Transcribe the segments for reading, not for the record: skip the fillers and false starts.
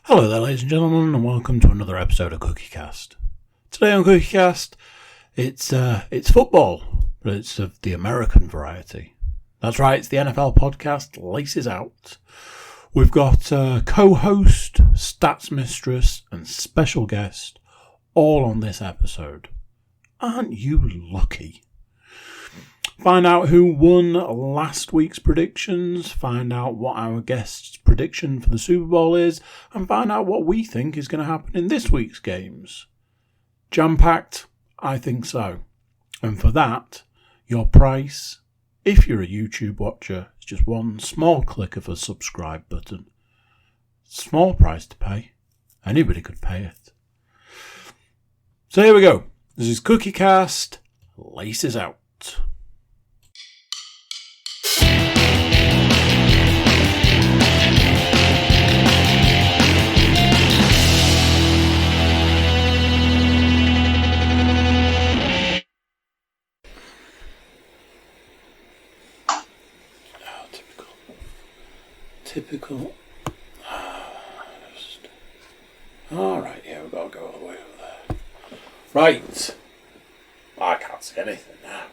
Hello there, ladies and gentlemen, and welcome to another episode of CookieCast. Today on CookieCast, it's football, but it's of the American variety. That's right, it's the NFL podcast, Laces Out. We've got co-host, Stats Mistress, and special guest all on this episode. Aren't you lucky? Find out who won last week's predictions, find out what our guest's prediction for the Super Bowl is, and find out what we think is going to happen in this week's games. Jam-packed? I think so. And for that, your price, if you're a YouTube watcher, is just one small click of a subscribe button. Small price to pay. Anybody could pay it. So here we go. This is CookieCast, Laces Out. Typical. Alright, yeah, we've got to go all the way over there. Right. I can't see anything now.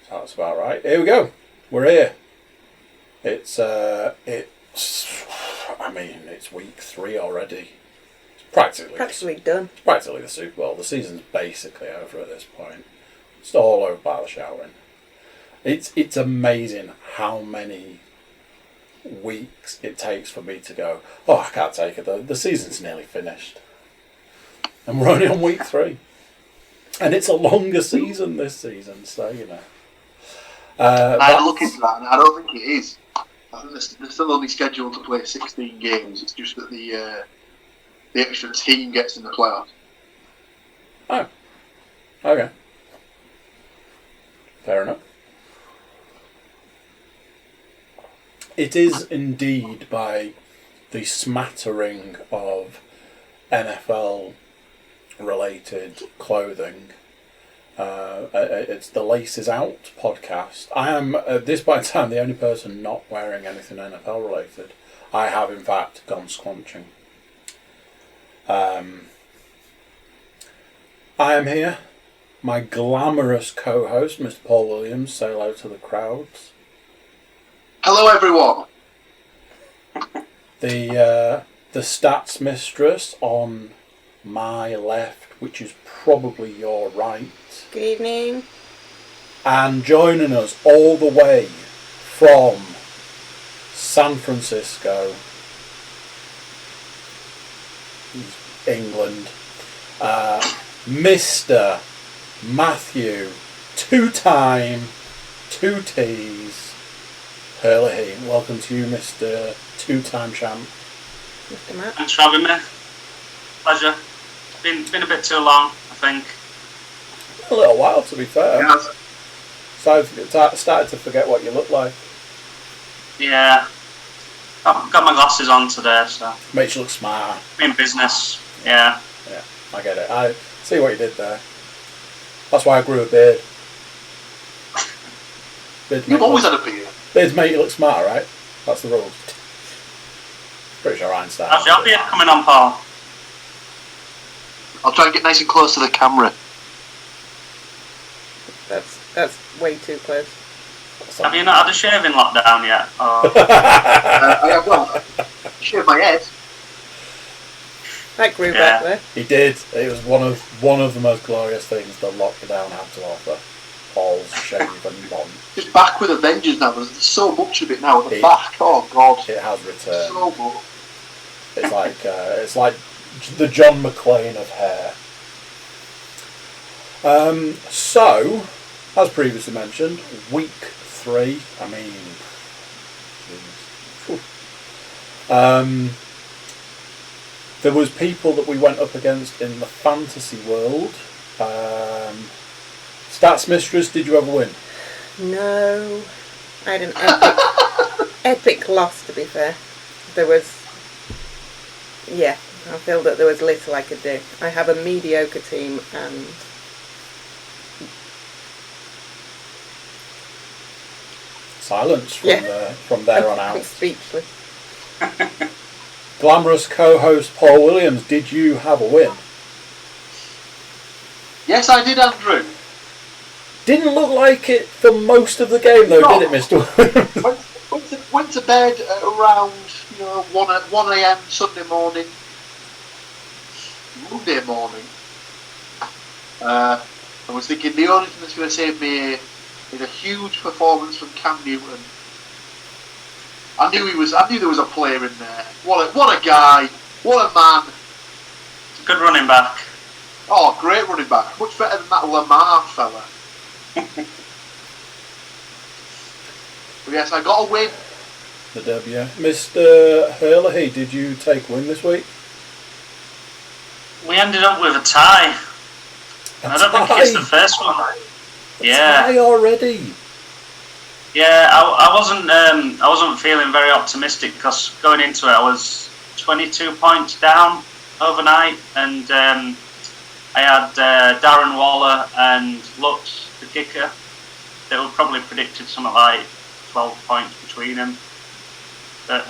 So that's about right. Here we go. We're here. It's week 3 already. It's practically done. It's practically the Super Bowl. The season's basically over at this point. It's all over by the shouting. It's amazing how many weeks it takes for me to go, oh, I can't take it. The season's nearly finished. And we're only on week 3. And it's a longer season this season, so, you know. I had a look into that, and I don't think it is. I think they're still only scheduled to play 16 games. It's just that the extra team gets in the playoffs. Oh. Okay. Fair enough. It is indeed by the smattering of NFL-related clothing. It's the Laces Out podcast. I am, at this point in time, the only person not wearing anything NFL-related. I have, in fact, gone squanching. I am here. My glamorous co-host, Mr. Paul Williams, say hello to the crowds. Hello, everyone. The Stats Mistress on my left, which is probably your right. Good evening. And joining us all the way from San Francisco, England, Mr. Matthew, 2-time, 2 T's, Herlihy. Welcome to you, Mr. 2-time champ. Mr. Matt. Thanks for having me. Pleasure. Been a bit too long, I think. A little while, to be fair. Yes. So I started to forget what you look like. Yeah. Got my glasses on today, so. Makes you look smarter. In business, yeah. Yeah, I get it. I see what you did there. That's why I grew a beard. You've always had a beard. Beards make you look smarter, right? That's the rules. Pretty sure Einstein. How's your beard coming on, Paul? I'll try and get nice and close to the camera. That's way too close. Have you not had a shaving lockdown yet? Or... I have, well, shave my head. That grew back there. He did. It was one of the most glorious things the lockdown had to offer. Paul's shaven bond. It's back with a vengeance now. There's so much of it now at the back. Oh God! It has returned. So much. It's like the John McClane of hair. So, as previously mentioned, week 3. I mean, there was people that we went up against in the fantasy world. Stats Mistress, did you ever win? No. I had an epic loss, to be fair. There was... Yeah, I feel that there was little I could do. I have a mediocre team and... Silence from there on out. I'm speechless. Glamorous co-host Paul Williams, did you have a win? Yes, I did, Andrew. Didn't look like it for most of the game, though, did it, Mr. Williams? Went to bed at around 1 a.m. Sunday morning, Monday morning. I was thinking the only thing that's going to save me is a huge performance from Cam Newton. I knew there was a player in there. What a guy! What a man! Good running back. Oh, great running back. Much better than that Lamar fella. But yes, I got a win. The W. Mr. Herlihy, did you take a win this week? We ended up with a tie. I don't think it's the first one. Tie already. Yeah, I wasn't feeling very optimistic because going into it I was 22 points down overnight, and I had Darren Waller and Lutz, the kicker. They were probably predicted something like 12 points between them. But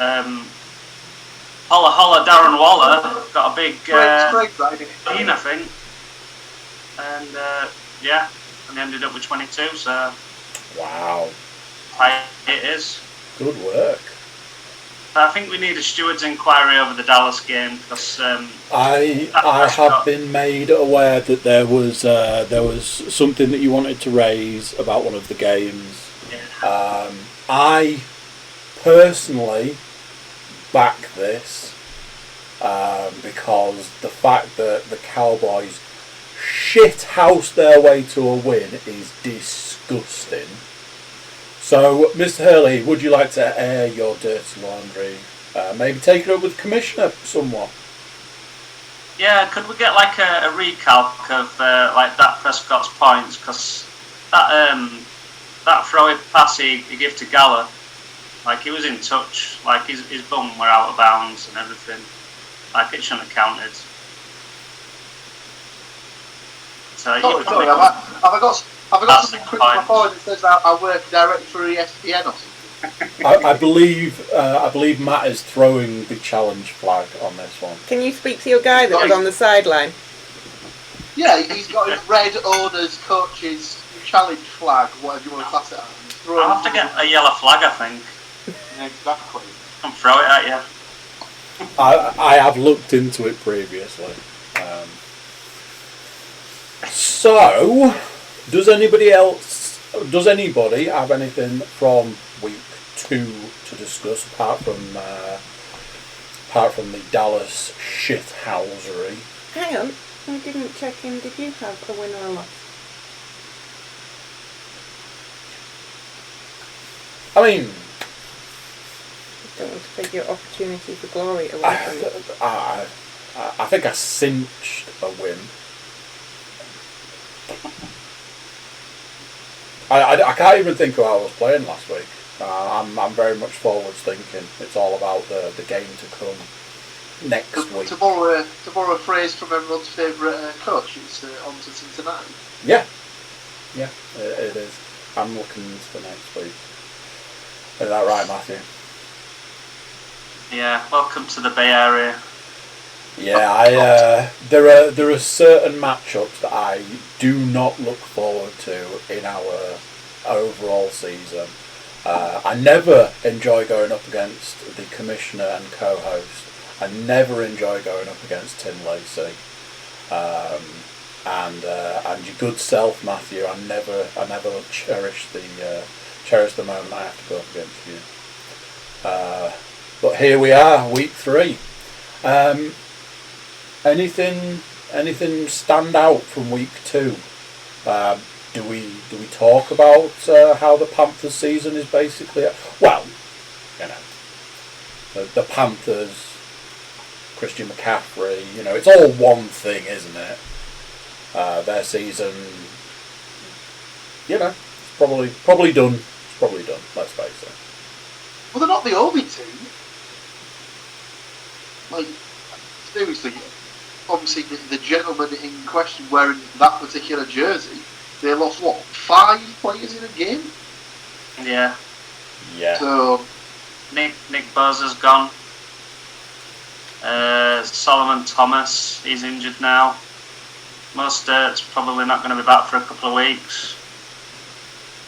holla Darren Waller got a big win, I think. And and ended up with 22, so... Wow. It is. Good work. I think we need a steward's inquiry over the Dallas game because I have been made aware that there was something that you wanted to raise about one of the games. Yeah. I personally back this because the fact that the Cowboys shithouse their way to a win is disgusting. So, Mr. Herlihy, would you like to air your dirty laundry? Maybe take it up with the Commissioner somewhat? Yeah, could we get like a recalc of like Dak Prescott's points? Because that throw pass he gave to Gallagher, like he was in touch, like his bum were out of bounds and everything. Like it shouldn't have counted. So sorry, have I got something quick to my phone that says I work directly for ESPN or something? I believe Matt is throwing the challenge flag on this one. Can you speak to your guy that was on the sideline? Yeah, he's got his red owners, coaches, challenge flag, whatever you want to class it as. I'll have to get a yellow flag, I think. Yeah, exactly. And throw it at you. I have looked into it previously. So, does anybody have anything from week 2 to discuss apart from the Dallas shithousery? Hang on, I didn't check in. Did you have a win or a loss? I mean, I don't want to take your opportunity for glory away from you. I think I cinched a win. I can't even think of how I was playing last week. I'm very much forwards thinking. It's all about the game to come next week. To borrow a phrase from everyone's favourite coach, it's on to Cincinnati. Yeah, it is. I'm looking into the next week. Is that right, Matthew? Yeah, welcome to the Bay Area. Yeah, there are certain matchups that I do not look forward to in our overall season. I never enjoy going up against the Commissioner and co-host. I never enjoy going up against Tim Lacey. And your good self, Matthew. I never cherish the moment I have to go up against you. But here we are, week 3. Anything stand out from week 2? Do we talk about how the Panthers season is basically? Well, the Panthers, Christian McCaffrey. It's all one thing, isn't it? Their season, it's probably done. It's probably done. Let's face it. Well, they're not the only team. Like, seriously. Obviously, the gentleman in question wearing that particular jersey, they lost 5 players in a game? Yeah. Yeah. So Nick Bozer's gone. Solomon Thomas, he's injured now. Mostert's probably not going to be back for a couple of weeks.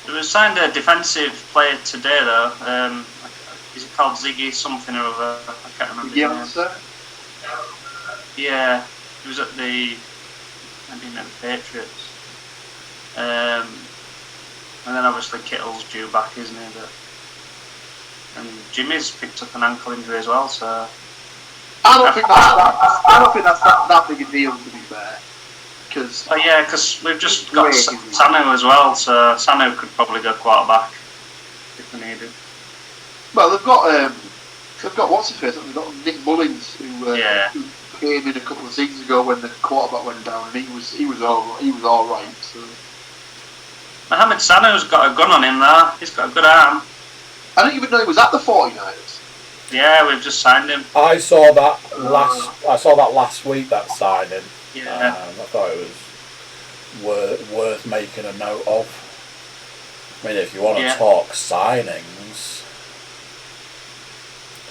There was signed a defensive player today though. Is he called Ziggy something or other? I can't remember his name. Yeah, he was at the Patriots. And then obviously Kittle's due back, isn't he? And Jimmy's picked up an ankle injury as well, so... I don't think that's that big a deal, to be fair. Because we've just got Sanu as well, so Sanu could probably go quarterback if we needed. Well, they've got what's his face? They've got Nick Mullins, who came in a couple of seasons ago when the quarterback went down, and he was all right. So. Mohamed Sanu's got a gun on him there. He's got a good arm. I didn't even know he was at the 49ers. Yeah, we've just signed him. I saw that last week, that signing. Yeah. I thought it was worth making a note of. I mean, if you want to talk signings,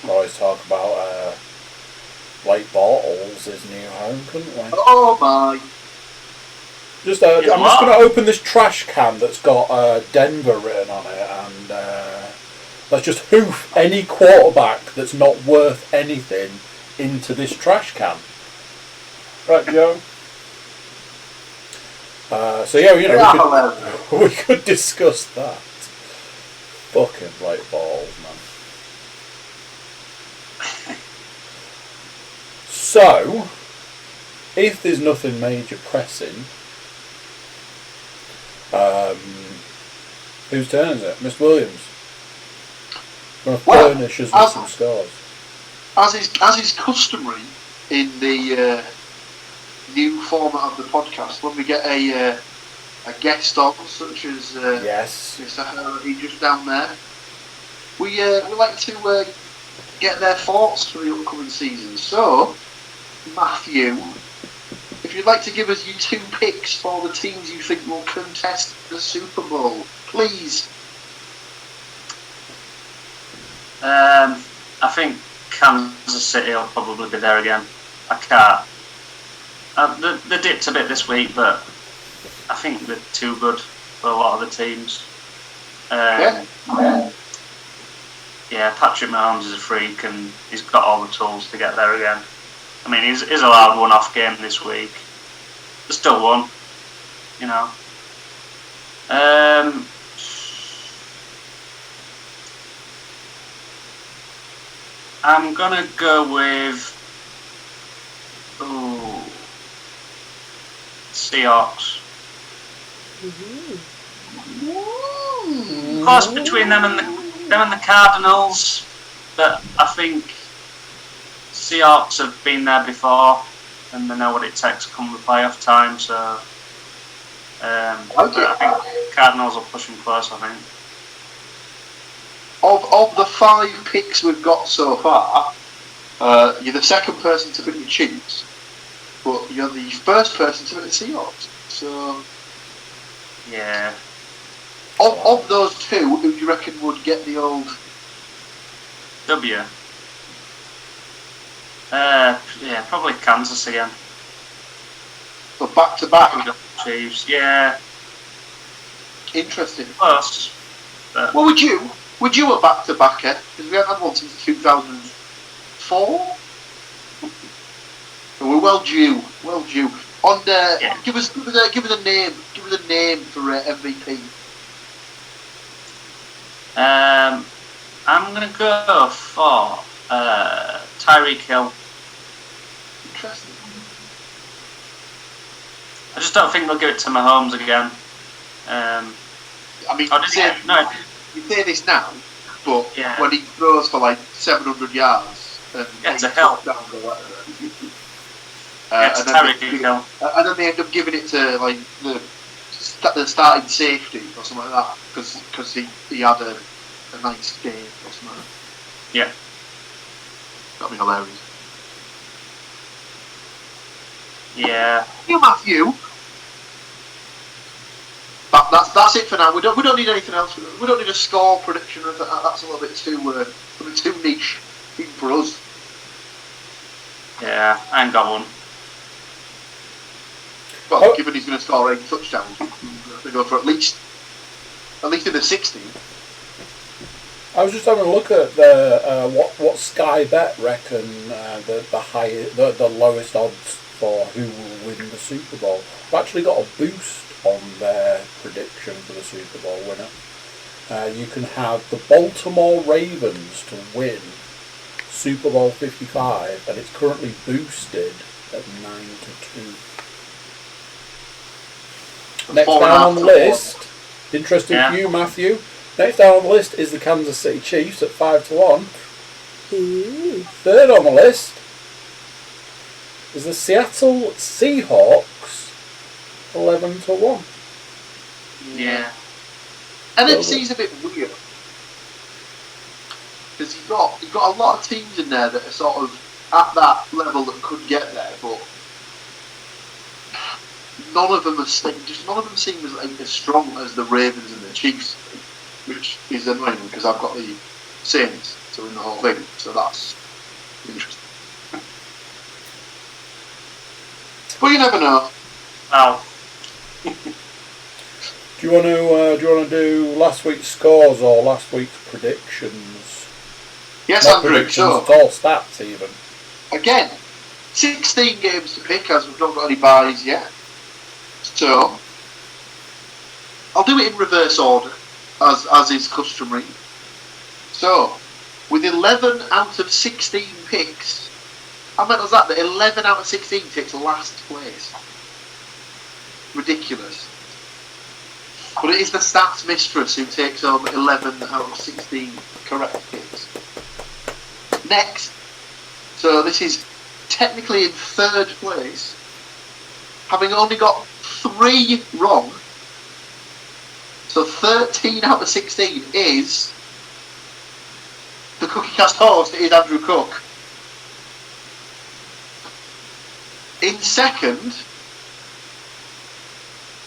we always talk about Blake Bortles, his new home, couldn't we? Oh my! I'm just going to open this trash can that's got Denver written on it, and let's just hoof any quarterback that's not worth anything into this trash can. Right, Joe? We could discuss that. Fucking Blake Bortles, man. So, if there's nothing major pressing, whose turn is it? Mr. Williams. Going to furnish us with some scores. As is customary in the new format of the podcast, when we get a guest on, such as Mr. Herlihy just down there, we like to get their thoughts for the upcoming season. So, Matthew, if you'd like to give us your 2 picks for the teams you think will contest the Super Bowl, please. I think Kansas City will probably be there again. I can't. They dipped a bit this week, but I think they're too good for a lot of the teams. Patrick Mahomes is a freak, and he's got all the tools to get there again. I mean, he's allowed one-off game this week. They still won, you know. I'm gonna go with Seahawks. Of course, between them and the Cardinals, but I think Seahawks have been there before and they know what it takes come the playoff time. So I think Cardinals will push them close. I think. Of the 5 picks we've got so far, you're the second person to pick the Chiefs, but you're the first person to pick the Seahawks. So, yeah. Of those 2, who do you reckon would get the old W? Probably Kansas again. So back to back. Chiefs, yeah. Interesting. Close. Well, would you a back to backer? Because we haven't had one since 2004. So we're well due. On give us a name. Give us a name for MVP. I'm gonna go for Tyreek Hill. Interesting. I just don't think they'll give it to Mahomes again. I mean, you say this now, but when he throws for like 700 yards and it's a hell. And then they end up giving it to like the starting safety or something like that because he had a nice game or something like that. Yeah. That'd be hilarious. Yeah. You, Matthew. That's it for now. We don't need anything else. We don't need a score prediction. That's a little bit too niche even for us. Yeah, I ain't got one. Well, given he's going to score 8 touchdowns, they go for at least in the 60. I was just having a look at the what Sky Bet reckon the lowest odds for who will win the Super Bowl. I've actually got a boost on their prediction for the Super Bowl winner. You can have the Baltimore Ravens to win Super Bowl 55, and it's currently boosted at 9-2. Next down on the list, interesting for you, Matthew. Next down on the list is the Kansas City Chiefs at 5-1. Third on the list is the Seattle Seahawks, 11-1. Yeah. NFC's a bit weird because you've got a lot of teams in there that are sort of at that level that could get there, but none of them seem as strong as the Ravens and the Chiefs, which is annoying because I've got the Saints to win the whole thing, so that's interesting. But you never know. Wow. Do you want to do last week's scores or last week's predictions? Yes, Not Andrew. predictions So at all, stats even. again, 16 games to pick as we've not got any buys yet. So I'll do it in reverse order, as is customary. So with 11 out of 16 picks, how mental is that? That 11 out of 16 takes last place. Ridiculous. But it is the Stats Mistress who takes home 11 out of 16 correct picks. Next, so this is technically in third place, having only got 3 wrong. So 13 out of 16 is the CookieCast host, it is Andrew Cook. In second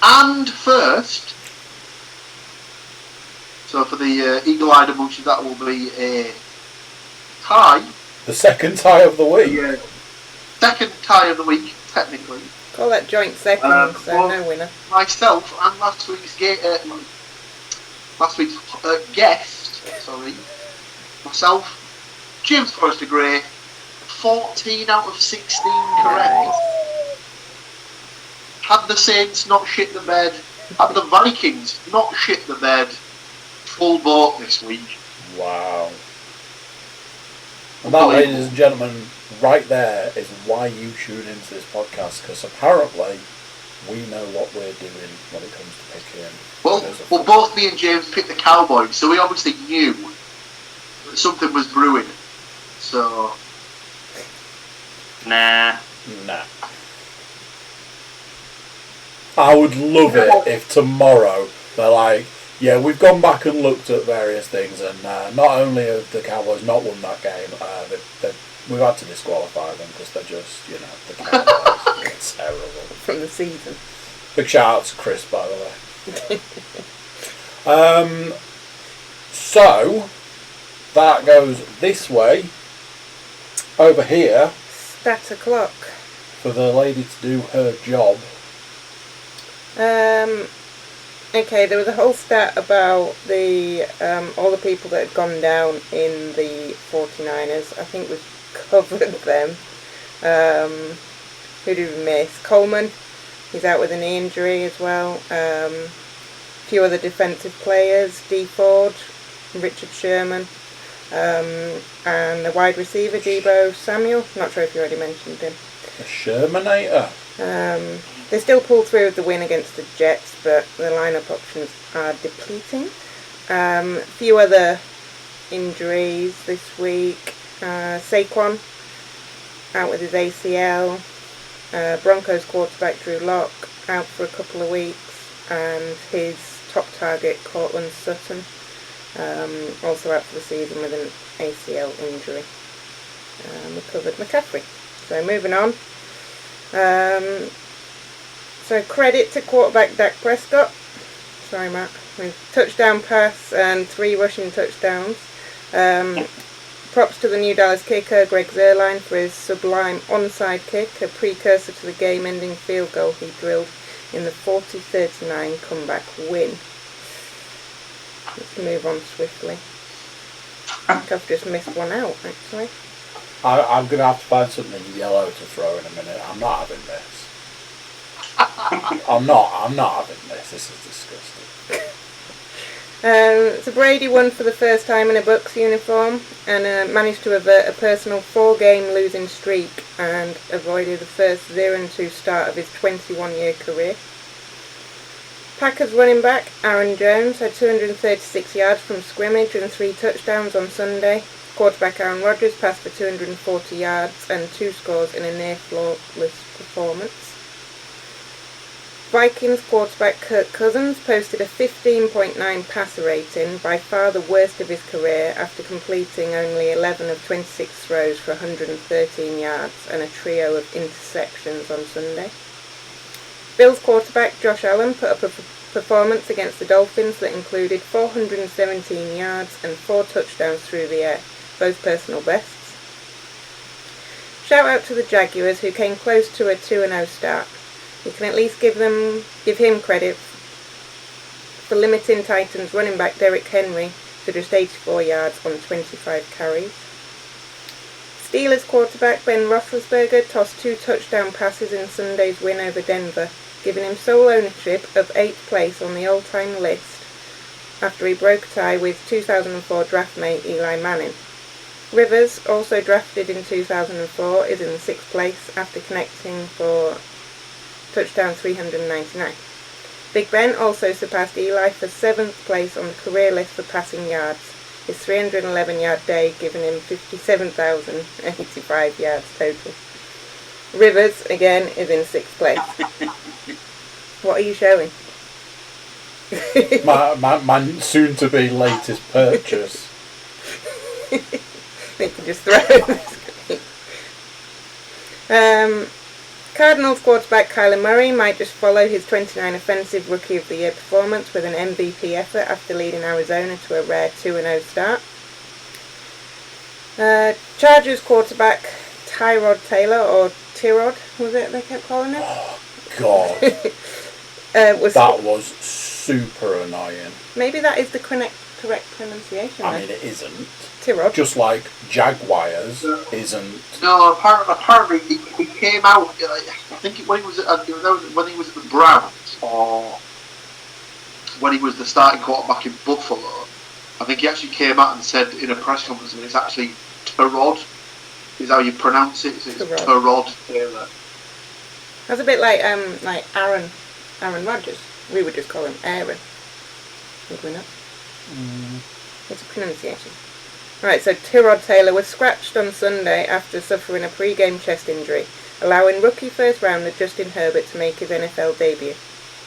and first, so for the eagle-eyed amongst you, that will be a tie. The second tie of the week. Yeah. Second tie of the week, technically. Call that joint second, so no winner. Myself and last week's guest, myself, James Forrester Gray, 14 out of 16 correct. Had the Saints not shit the bed, had the Vikings not shit the bed, full boat this week. Wow. And that, ladies and gentlemen, right there is why you tune into this podcast, because apparently we know what we're doing when it comes to picking. Well, both me and James picked the Cowboys, so we obviously knew that something was brewing. So... Nah. I would love it if tomorrow they're like, yeah, we've gone back and looked at various things, and not only have the Cowboys not won that game, we've had to disqualify them because they're just, the Cowboys. It's terrible. From the season. Big shout out to Chris, by the way. So, that goes this way. Over here. Stat o'clock. For the lady to do her job. Okay, there was a whole stat about the all the people that had gone down in the 49ers. I think we've covered them. Who did we miss? Coleman, he's out with an knee injury as well. A few other defensive players, D Ford, Richard Sherman, and the wide receiver, Deebo Samuel. Not sure if you already mentioned him. The Shermanator. They still pulled through with the win against the Jets, but the lineup options are depleting. A few other injuries this week. Saquon out with his ACL. Broncos quarterback Drew Lock out for a couple of weeks, and his top target Cortland Sutton also out for the season with an ACL injury. We covered McCaffrey. So moving on. So credit to quarterback Dak Prescott. Sorry, Matt. With touchdown pass and 3 rushing touchdowns. Props to the New Dallas kicker, Greg Zerline, for his sublime onside kick, a precursor to the game-ending field goal he drilled in the 40-39 comeback win. Let's move on swiftly. I think I've just missed one out, actually. I'm going to have to find something yellow to throw in a minute. I'm not having this. I'm not having this. This is disgusting. So Brady won for the first time in a Bucs uniform and managed to avert a personal 4-game losing streak and avoided the first 0-2 start of his 21-year career. Packers running back Aaron Jones had 236 yards from scrimmage and 3 touchdowns on Sunday. Quarterback Aaron Rodgers passed for 240 yards and 2 scores in a near-flawless performance. Vikings quarterback Kirk Cousins posted a 15.9 passer rating, by far the worst of his career, after completing only 11 of 26 throws for 113 yards and a trio of interceptions on Sunday. Bills quarterback Josh Allen put up a performance against the Dolphins that included 417 yards and 4 touchdowns through the air, both personal bests. Shout out to the Jaguars, who came close to a 2-0 start. You can at least give him credit for limiting Titans running back Derrick Henry to just 84 yards on 25 carries. Steelers quarterback Ben Roethlisberger tossed 2 touchdown passes in Sunday's win over Denver, giving him sole ownership of 8th place on the all-time list after he broke a tie with 2004 draft mate Eli Manning. Rivers, also drafted in 2004, is in 6th place after connecting for touchdown 399. Big Ben also surpassed Eli for 7th place on the career list for passing yards, his 311-yard day giving him 57,085 yards total. Rivers, again, is in 6th place. What are you showing? my soon-to-be latest purchase. You can just throw it. Cardinals quarterback Kyler Murray might just follow his 29 offensive Rookie of the Year performance with an MVP effort after leading Arizona to a rare 2-0 start. Chargers quarterback Tyrod Taylor, or Tyrod, was it they kept calling him? Oh, God. That was super annoying. Maybe that is the correct pronunciation. I mean, it isn't. Tyrod. Just like Jaguars isn't. No, apparently he came out. I think when he was at the Browns, or when he was the starting quarterback in Buffalo. I think he actually came out and said in a press conference that it's actually Tyrod. Is how you pronounce it. So it's Tyrod Taylor. That's a bit like Aaron Rodgers. We would just call him Aaron. Would we not? What's the pronunciation? Right, so Tyrod Taylor was scratched on Sunday after suffering a pre-game chest injury, allowing rookie first-rounder Justin Herbert to make his NFL debut.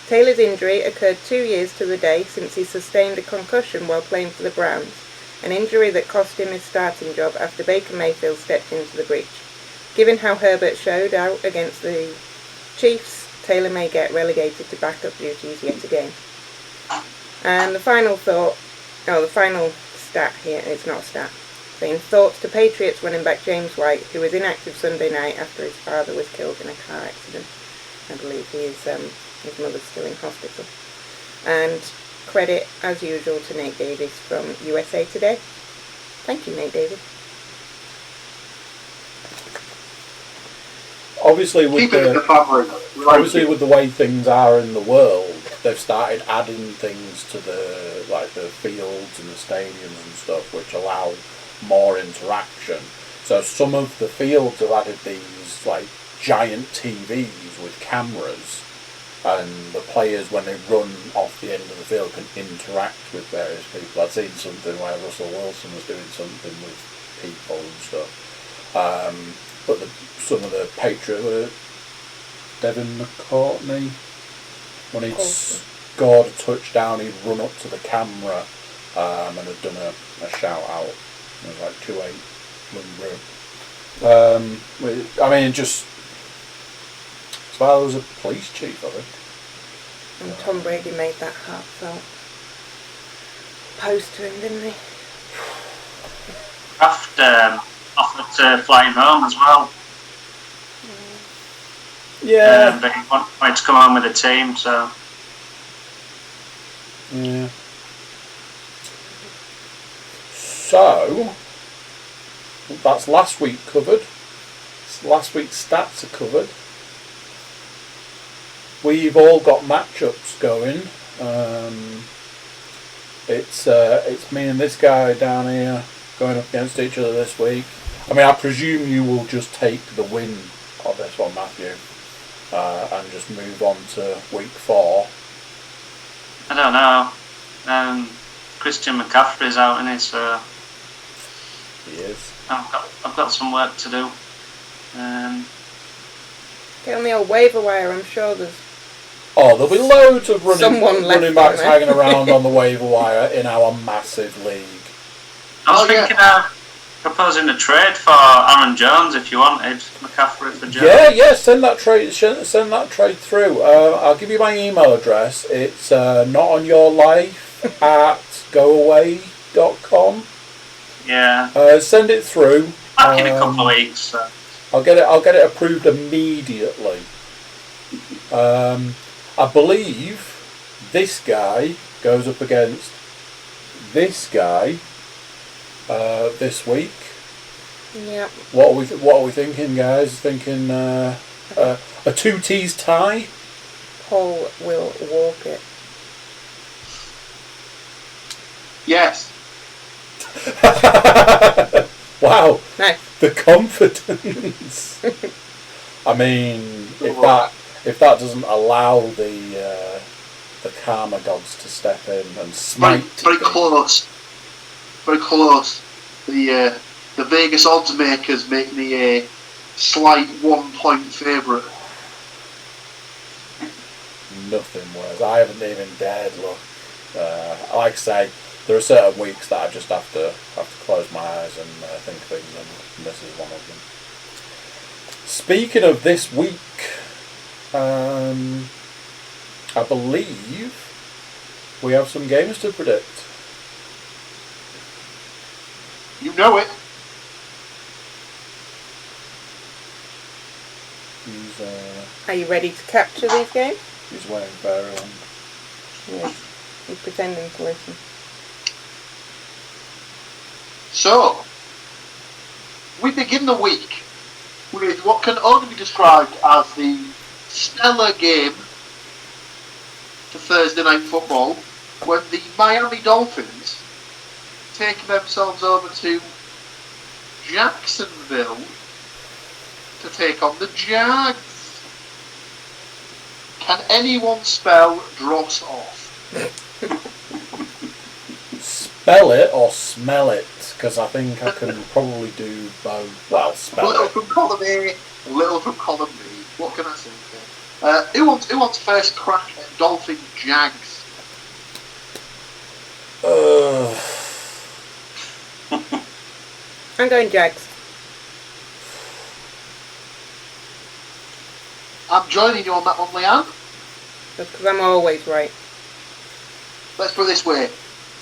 Taylor's injury occurred 2 years to the day since he sustained a concussion while playing for the Browns, an injury that cost him his starting job after Baker Mayfield stepped into the breach. Given how Herbert showed out against the Chiefs, Taylor may get relegated to backup duties yet again. And the final stat here, it's not a stat, saying thoughts to Patriots running back James White, who was inactive Sunday night after his father was killed in a car accident. I believe his mother's still in hospital. And credit, as usual, to Nate Davis from USA Today. Thank you, Nate Davis. Obviously, with the way things are in the world, they've started adding things to the fields and the stadiums and stuff, which allow more interaction. So some of the fields have added these giant TVs with cameras, and the players, when they run off the end of the field, can interact with various people. I've seen something where Russell Wilson was doing something with people and stuff. But some of the Patriots, Devin McCourtney, when he'd scored a touchdown, he'd run up to the camera and had done a shout out. It was like 2-8 run room. I mean, just as well as a police chief, I think. And Tom Brady made that heartfelt post to him, didn't he? After offered to fly him home as well. Yeah. But he wanted to come home with the team, so. Yeah. So, that's last week covered. Last week's stats are covered. We've all got matchups going. It's me and this guy down here going up against each other this week. I mean, I presume you will just take the win of this one, Matthew, and just move on to week 4. I don't know. Christian McCaffrey's out in it, so He is. I've got some work to do. Get on the old waiver wire. I'm sure there's. Oh, there'll be loads of running backs on hanging around on the waiver wire in our massive league. I was thinking of proposing a trade for Aaron Jones if you wanted McCaffrey for Jones. Yeah. Send that trade through. I'll give you my email address. It's notonyourlife at goaway.com. Yeah. Send it through. Back in a couple of weeks. So. I'll get it approved immediately. I believe this guy goes up against this guy this week. Yeah. What are we thinking, guys? Thinking a 2T's tie? Paul will walk it. Yes. Wow. Nice. The confidence. I mean, if that doesn't allow the karma gods to step in and smite. Very close. Very close. The Vegas odds makers make me a slight 1-point favourite. Nothing worse. I haven't even dared look. Like I say, there are certain weeks that I just have to close my eyes and think things, and this is one of them. Speaking of this week, I believe we have some games to predict. You know it. Are you ready to capture these games? He's wearing Fairyland. Yes. He's pretending to listen. So, we begin the week with what can only be described as the stellar game for Thursday Night Football, when the Miami Dolphins take themselves over to Jacksonville to take on the Jags. Can anyone spell dross off? Spell it or smell it, because I think I can probably do both. Well, spell A little it. from column A, a little from column B. What can I say? Who wants first crack at Dolphin Jags? I'm going Jags. I'm joining you on that one, Leanne. That's because I'm always right. Let's put it this way.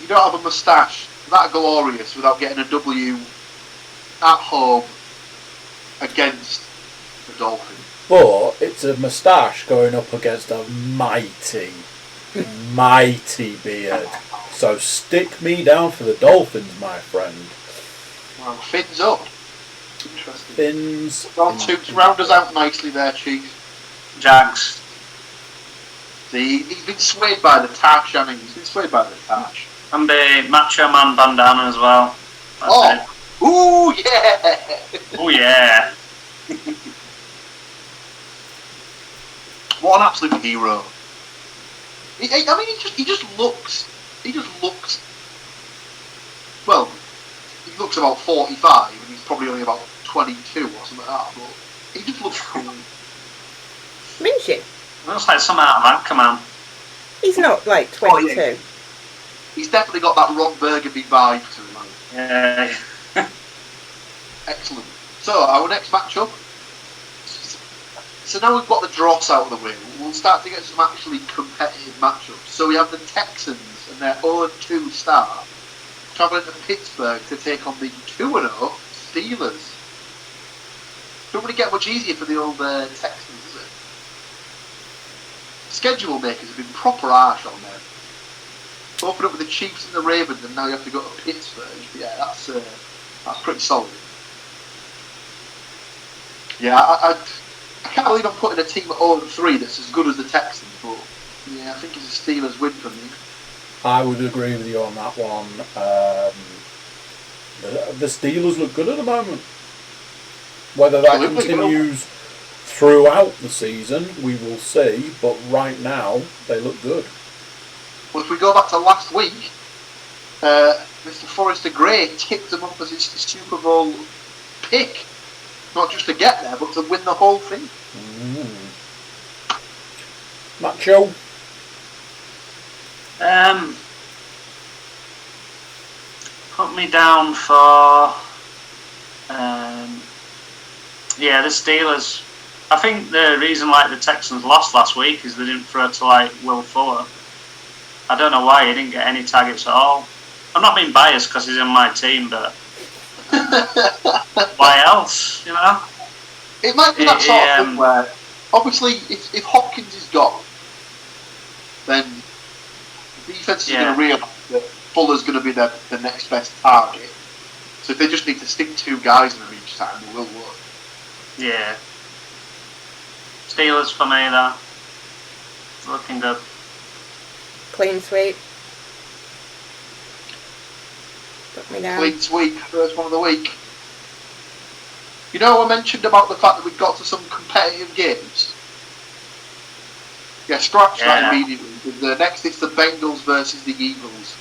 You don't have a moustache that glorious without getting a W at home against the Dolphins. But it's a moustache going up against a mighty beard. So stick me down for the Dolphins, my friend. Well, fins up. Interesting. Fins. To round us out nicely there, Chief. Jags. See, he's been swayed by the tash, hasn't he? He's been swayed by the tash. And the Macho Man bandana as well. That's it. Ooh, yeah! Oh yeah. What an absolute hero. I mean, he just looks. Well, he looks about 45, and he's probably only about 22 or something like that. But he just looks cool. Minchin. Looks like some out of Anchorman. He's not like 22. Oh, yeah. He's definitely got that Ron Burgundy vibe to him. Yeah. Excellent. So, our next matchup. So now we've got the dross out of the way, we'll start to get some actually competitive matchups. So we have the Texans and their 0-2 start travelling to Pittsburgh to take on the 2-0 Steelers. Don't really get much easier for the old Texans, does it? Schedule makers have been proper harsh on them. Open up with the Chiefs and the Ravens, and now you have to go to Pittsburgh. Yeah, that's pretty solid. Yeah, I can't believe I'm putting a team at 0-3 that's as good as the Texans, but yeah, I think it's a Steelers win for me. I would agree with you on that one. The Steelers look good at the moment. Whether that continues throughout the season, we will see, but right now, they look good. Well, if we go back to last week, Mr. Forrester Gray tipped them up as his Super Bowl pick. Not just to get there, but to win the whole thing. Macho? Put me down for the Steelers. I think the reason the Texans lost last week is they didn't throw to Will Fuller. I don't know why he didn't get any targets at all. I'm not being biased because he's in my team, but why else? You know. It might be that sort of thing where, obviously, if Hopkins is gone, then the defense is going to realise that Fuller's going to be the next best target. So if they just need to stick 2 guys in them each time, it will work. Yeah. Steelers for me, though. Looking good. Clean sweep. Put me down. Clean sweep, first one of the week. You know, I mentioned about the fact that we got to some competitive games. Yeah, scratch that immediately. The next it's the Bengals versus the Eagles.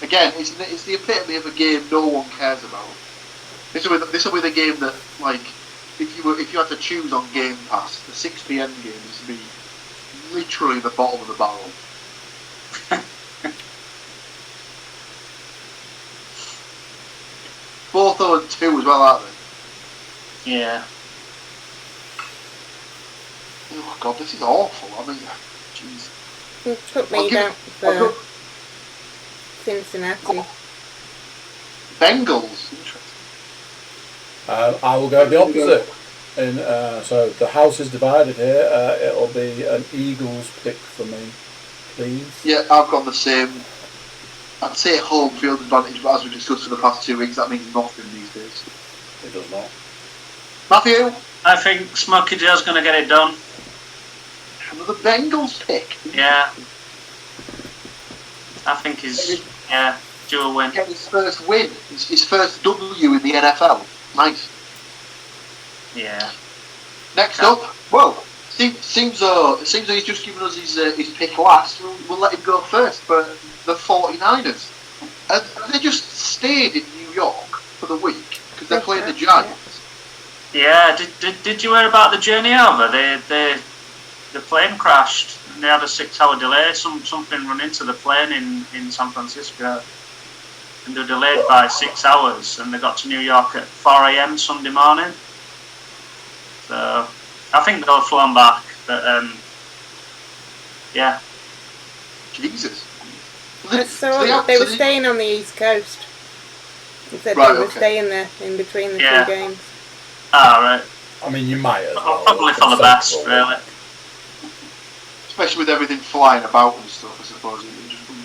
Again, it's the epitome of a game no one cares about. This will be the game that, if you had to choose on Game Pass, the 6 PM game is be literally the bottom of the barrel. Both 0-2 as well, aren't they? Yeah. Oh God, this is awful. I mean, jeez. Put me down for Cincinnati. Bengals. Interesting. I will go the opposite. So the house is divided here. It'll be an Eagles pick for me, please. Yeah, I've got the same. I'd say home field advantage, but as we discussed for the past 2 weeks, that means nothing these days. It does not. Matthew? I think Smokey Joe's going to get it done. Another Bengals pick. Yeah. I think he's due a win. Get his first win, his first W in the NFL. Nice. Yeah. Next up, seems though he's just given us his pick last. We'll let him go first for the 49ers. Have they just stayed in New York for the week because they're playing the Giants? Yeah. Did you hear about the journey over? The plane crashed and they had a 6-hour delay. Something run into the plane in San Francisco. And they were delayed by 6 hours, and they got to New York at 4 AM Sunday morning. So I think they'll have flown back, but yeah. Jesus. So they were staying on the East Coast. They said they were staying there in between the 2 games. Ah, right. I mean, you might as well. Probably for the best, really. Especially with everything flying about and stuff, I suppose.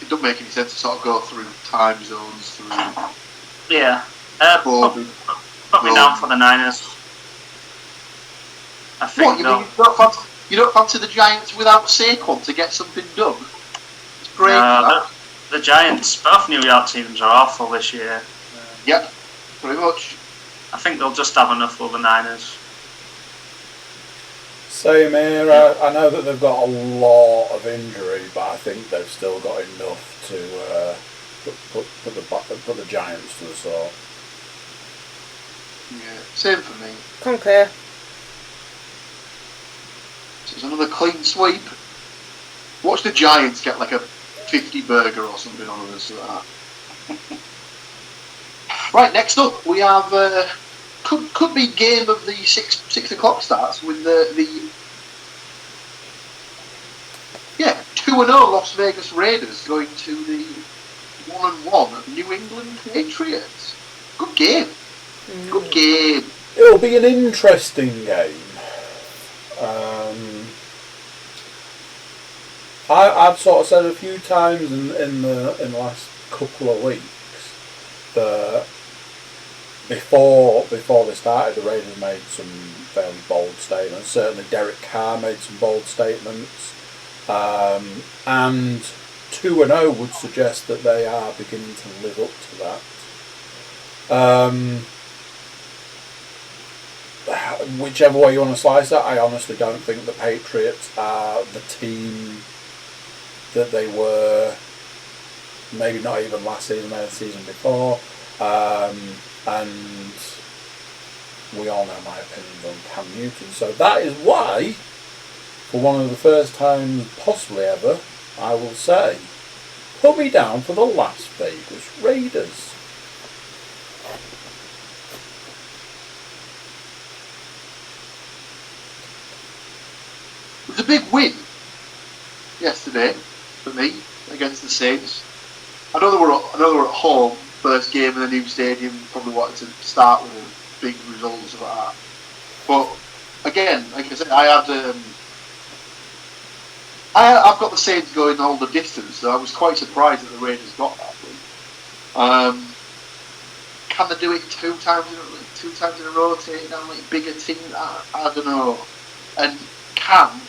It doesn't make any sense to sort of go through time zones, Yeah. Put me down for the Niners. I think you don't fancy the Giants without Saquon to get something done? It's great. The Giants, both New York teams are awful this year. Yep, pretty much. I think they'll just have enough with the Niners. Same here. I know that they've got a lot of injury, but I think they've still got enough to put the Giants to the sword. Yeah, same for me. Concur. So it's another clean sweep. Watch the Giants get like a 50 burger or something on us like that. Right, next up we have could be game of the 6 o'clock starts with the 2-0 Las Vegas Raiders going to the 1-1 at New England Patriots. Good game. Good game. It'll be an interesting game. I've sort of said a few times in the last couple of weeks that before they started, the Raiders made some fairly bold statements. Certainly Derek Carr made some bold statements, and 2-0 would suggest that they are beginning to live up to that. Whichever way you want to slice it, I honestly don't think the Patriots are the team that they were, maybe not even last season, maybe the season before. And we all know my opinions on Cam Newton. So that is why, for one of the first times possibly ever, I will say, put me down for the Las Vegas Raiders. It was a big win yesterday for me against the Saints. I know they were at home, first game in the new stadium. Probably wanted to start with a big result of that. But again, like I said, I've got the Saints going all the distance, so I was quite surprised that the Raiders got that win. Can they do it two times in a row, taking down like bigger teams? I don't know. And Cam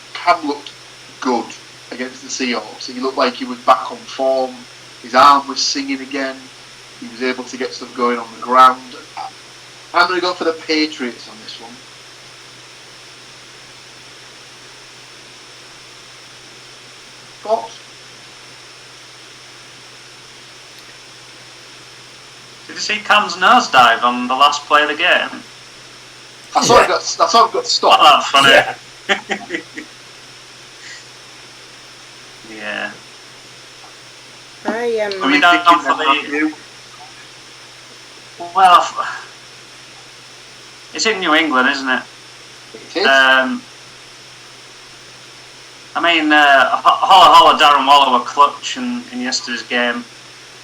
looked good against the Seahawks. He looked like he was back on form. His arm was singing again. He was able to get stuff going on the ground. I'm going to go for the Patriots on this one. Thoughts? Did you see Cam's nosedive on the last play of the game? I saw it got stopped. Oh, that's funny. Yeah. Are you thinking then, Matthew? Well, it's in New England, isn't it? It is. I mean, Holla, Darren Waller were clutch in yesterday's game,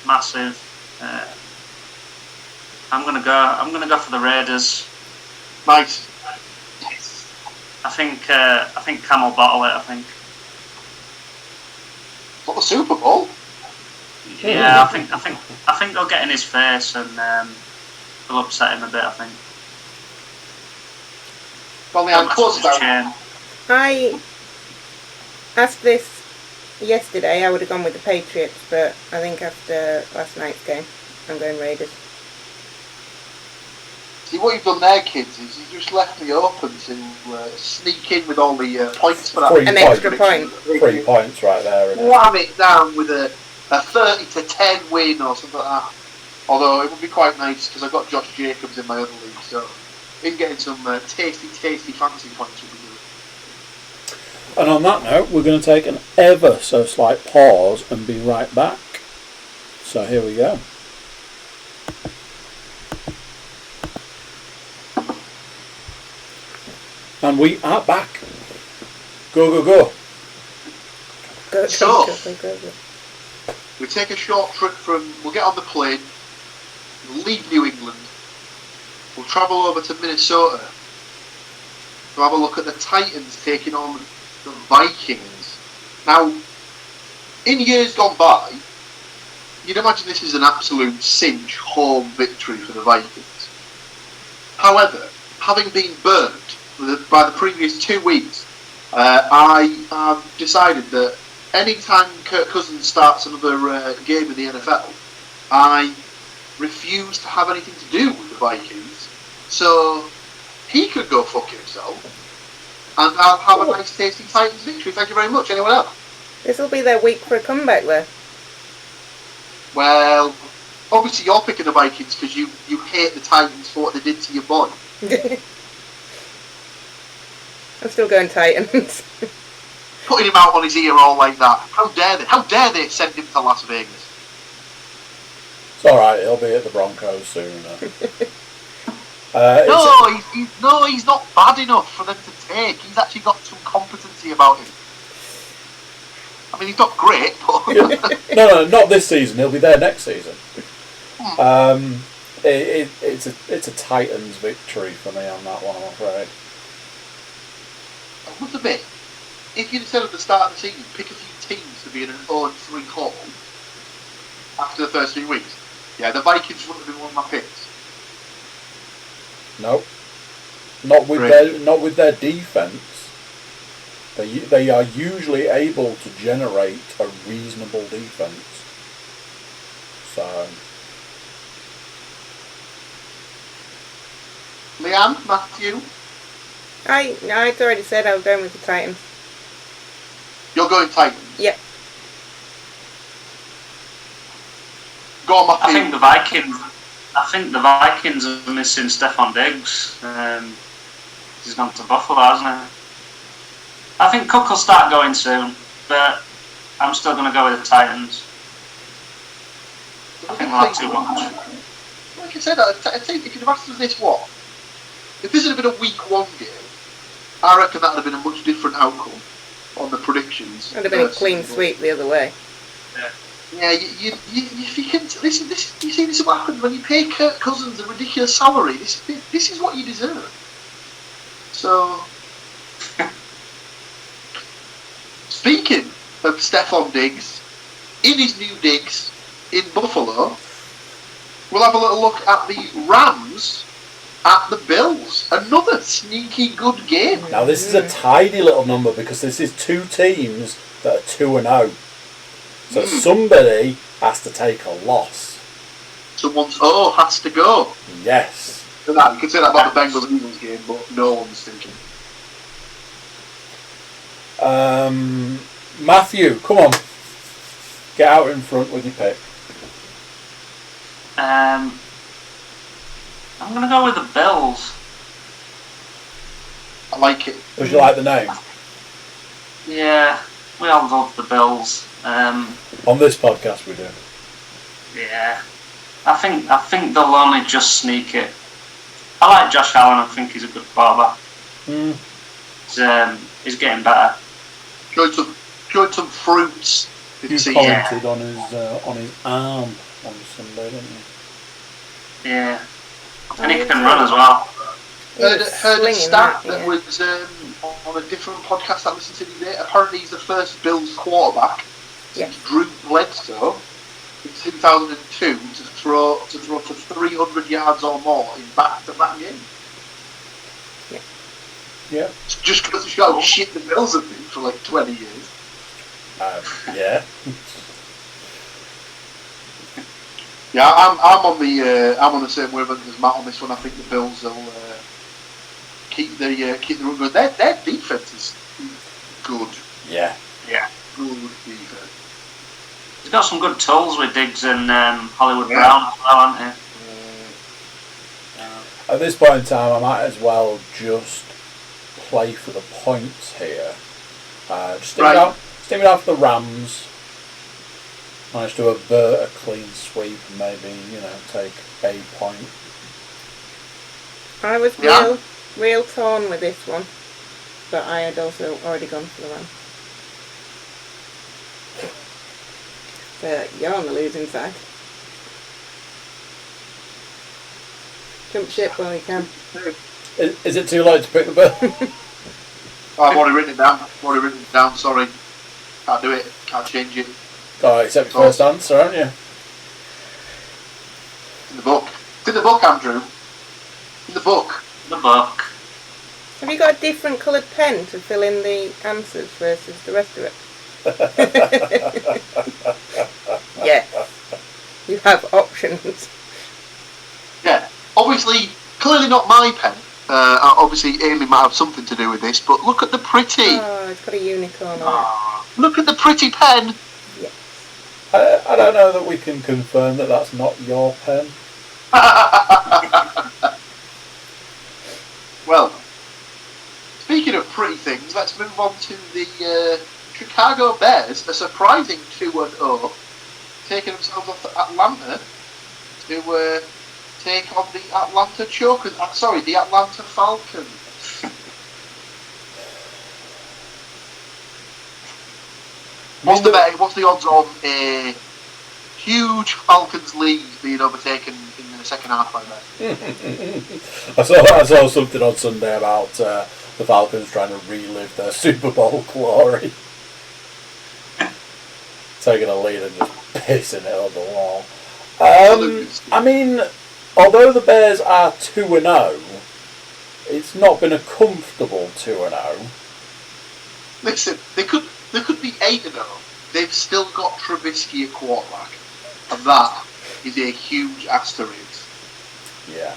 massive. I'm gonna go for the Raiders. Nice. I think Cam will bottle it. I think. What, the Super Bowl? Yeah, I think they'll get in his face and they'll upset him a bit. I think. Well, I'm close about. I asked this yesterday. I would have gone with the Patriots, but I think after last night's game, I'm going Raiders. See, what you've done there, kids, is you just left me open to sneak in with all the points for that. An extra point. 3 points right there. Wham it down with a 30-10 win or something like that. Although it would be quite nice because I've got Josh Jacobs in my other league, so in getting some tasty fantasy points would be good. And on that note, we're going to take an ever so slight pause and be right back. So here we go. And we are back. Go. Go. We take a short trip we'll get on the plane, we'll leave New England, we'll travel over to Minnesota to have a look at the Titans taking on the Vikings. Now, in years gone by, you'd imagine this is an absolute cinch home victory for the Vikings. However, having been burnt by the previous 2 weeks, I have decided that any time Kirk Cousins starts another game in the NFL, I refuse to have anything to do with the Vikings. So he could go fuck himself, and I'll have a nice tasty Titans victory. Thank you very much. Anyone else? This will be their week for a comeback, though. Well, obviously you're picking the Vikings because you hate the Titans for what they did to your boy. I'm still going Titans. Putting him out on his ear all like that. How dare they send him to Las Vegas? It's alright, he'll be at the Broncos soon. He's not bad enough for them to take. He's actually got some competency about him. I mean, he's not great, but... No, not this season. He'll be there next season. It's a Titans victory for me on that one, I'm afraid. I must admit, if you'd said at the start of the season, pick a few teams to be in an 0-3 hole after the first 3 weeks, yeah, the Vikings wouldn't have been one of my picks. No, not with their defense. They are usually able to generate a reasonable defense. So, Leanne, Matthew, I'd already said I was going with the Titans. you're going Titans. Yep. Go on, Matthew. I think the Vikings are missing Stephon Diggs. He's gone to Buffalo, hasn't he? I think Cook will start going soon, but I'm still going to go with the Titans. I think we'll have too much. Like I said, I think if you'd have asked us this, if this had been a week 1 game, I reckon that would have been a much different outcome on the predictions. It would have been a clean sweep the other way. Yeah, if you can listen, you see, this is what happens when you pay Kirk Cousins a ridiculous salary. This is what you deserve. So, speaking of Stephon Diggs, in his new digs in Buffalo, we'll have a little look at the Rams at the Bills. Another sneaky good game. now this is a tiny little number because this is 2 teams that are 2-0. So somebody has to take a loss. Someone's has to go. Yes. You can say that about the Bengals Eagles game, but no one's thinking. Matthew, come on. Get out in front with your pick. I'm going to go with the Bills. I like it. Would you like the name? Yeah, we all love the Bills. On this podcast we do. Yeah, I think they'll only just sneak it. I like Josh Allen. I think he's a good quarterback. He's getting better. Showing some fruits. You commented on his arm on Sunday, didn't you? Yeah, and he can run as well. Heard a stat that was on a different podcast I listened to today. Apparently, he's the first Bills quarterback since Drew Bledsoe in 2002 to throw to 300 yards or more in back-to-back games. Yeah. Just because he's got shit the Bills have been for like 20 years. Yeah. Yeah, I'm on the same wavelength as Matt on this one. I think the Bills will keep the run good. Their defense is good. Yeah. Good defense. He's got some good tools with Diggs and Hollywood Brown as well, hasn't he? At this point in time, I might as well just play for the points here. Just stick it out for the Rams. Manage to avert a clean sweep and maybe, take a point. I was real torn with this one, but I had also already gone for the Rams. So you're on the losing side. Jump ship when we can. Is it too late to pick the bill? I've already written it down. Sorry, can't do it. Can't change it. Accept your first answer, aren't you? In the book. It's in the book, Andrew. In the book. The book. Have you got a different coloured pen to fill in the answers versus the rest of it? Yeah. You have options. Yeah. Obviously, clearly not my pen. Obviously, Amy might have something to do with this, but look at the pretty. Oh, it's got a unicorn on it. Look at the pretty pen. I don't know that we can confirm that that's not your pen. Well, speaking of pretty things, let's move on to the Chicago Bears, a surprising 2-0, taking themselves off to Atlanta to take on the Atlanta Chokers. The Atlanta Falcons. What's the odds on a huge Falcons lead being overtaken in the second half by that? I saw something on Sunday about the Falcons trying to relive their Super Bowl glory. Taking a lead and just pissing it on the wall. I mean, although the Bears are 2-0, it's not been a comfortable 2-0. Listen, they could be 8-0. They've still got Trubisky at quarterback, and that is a huge asterisk. Yeah.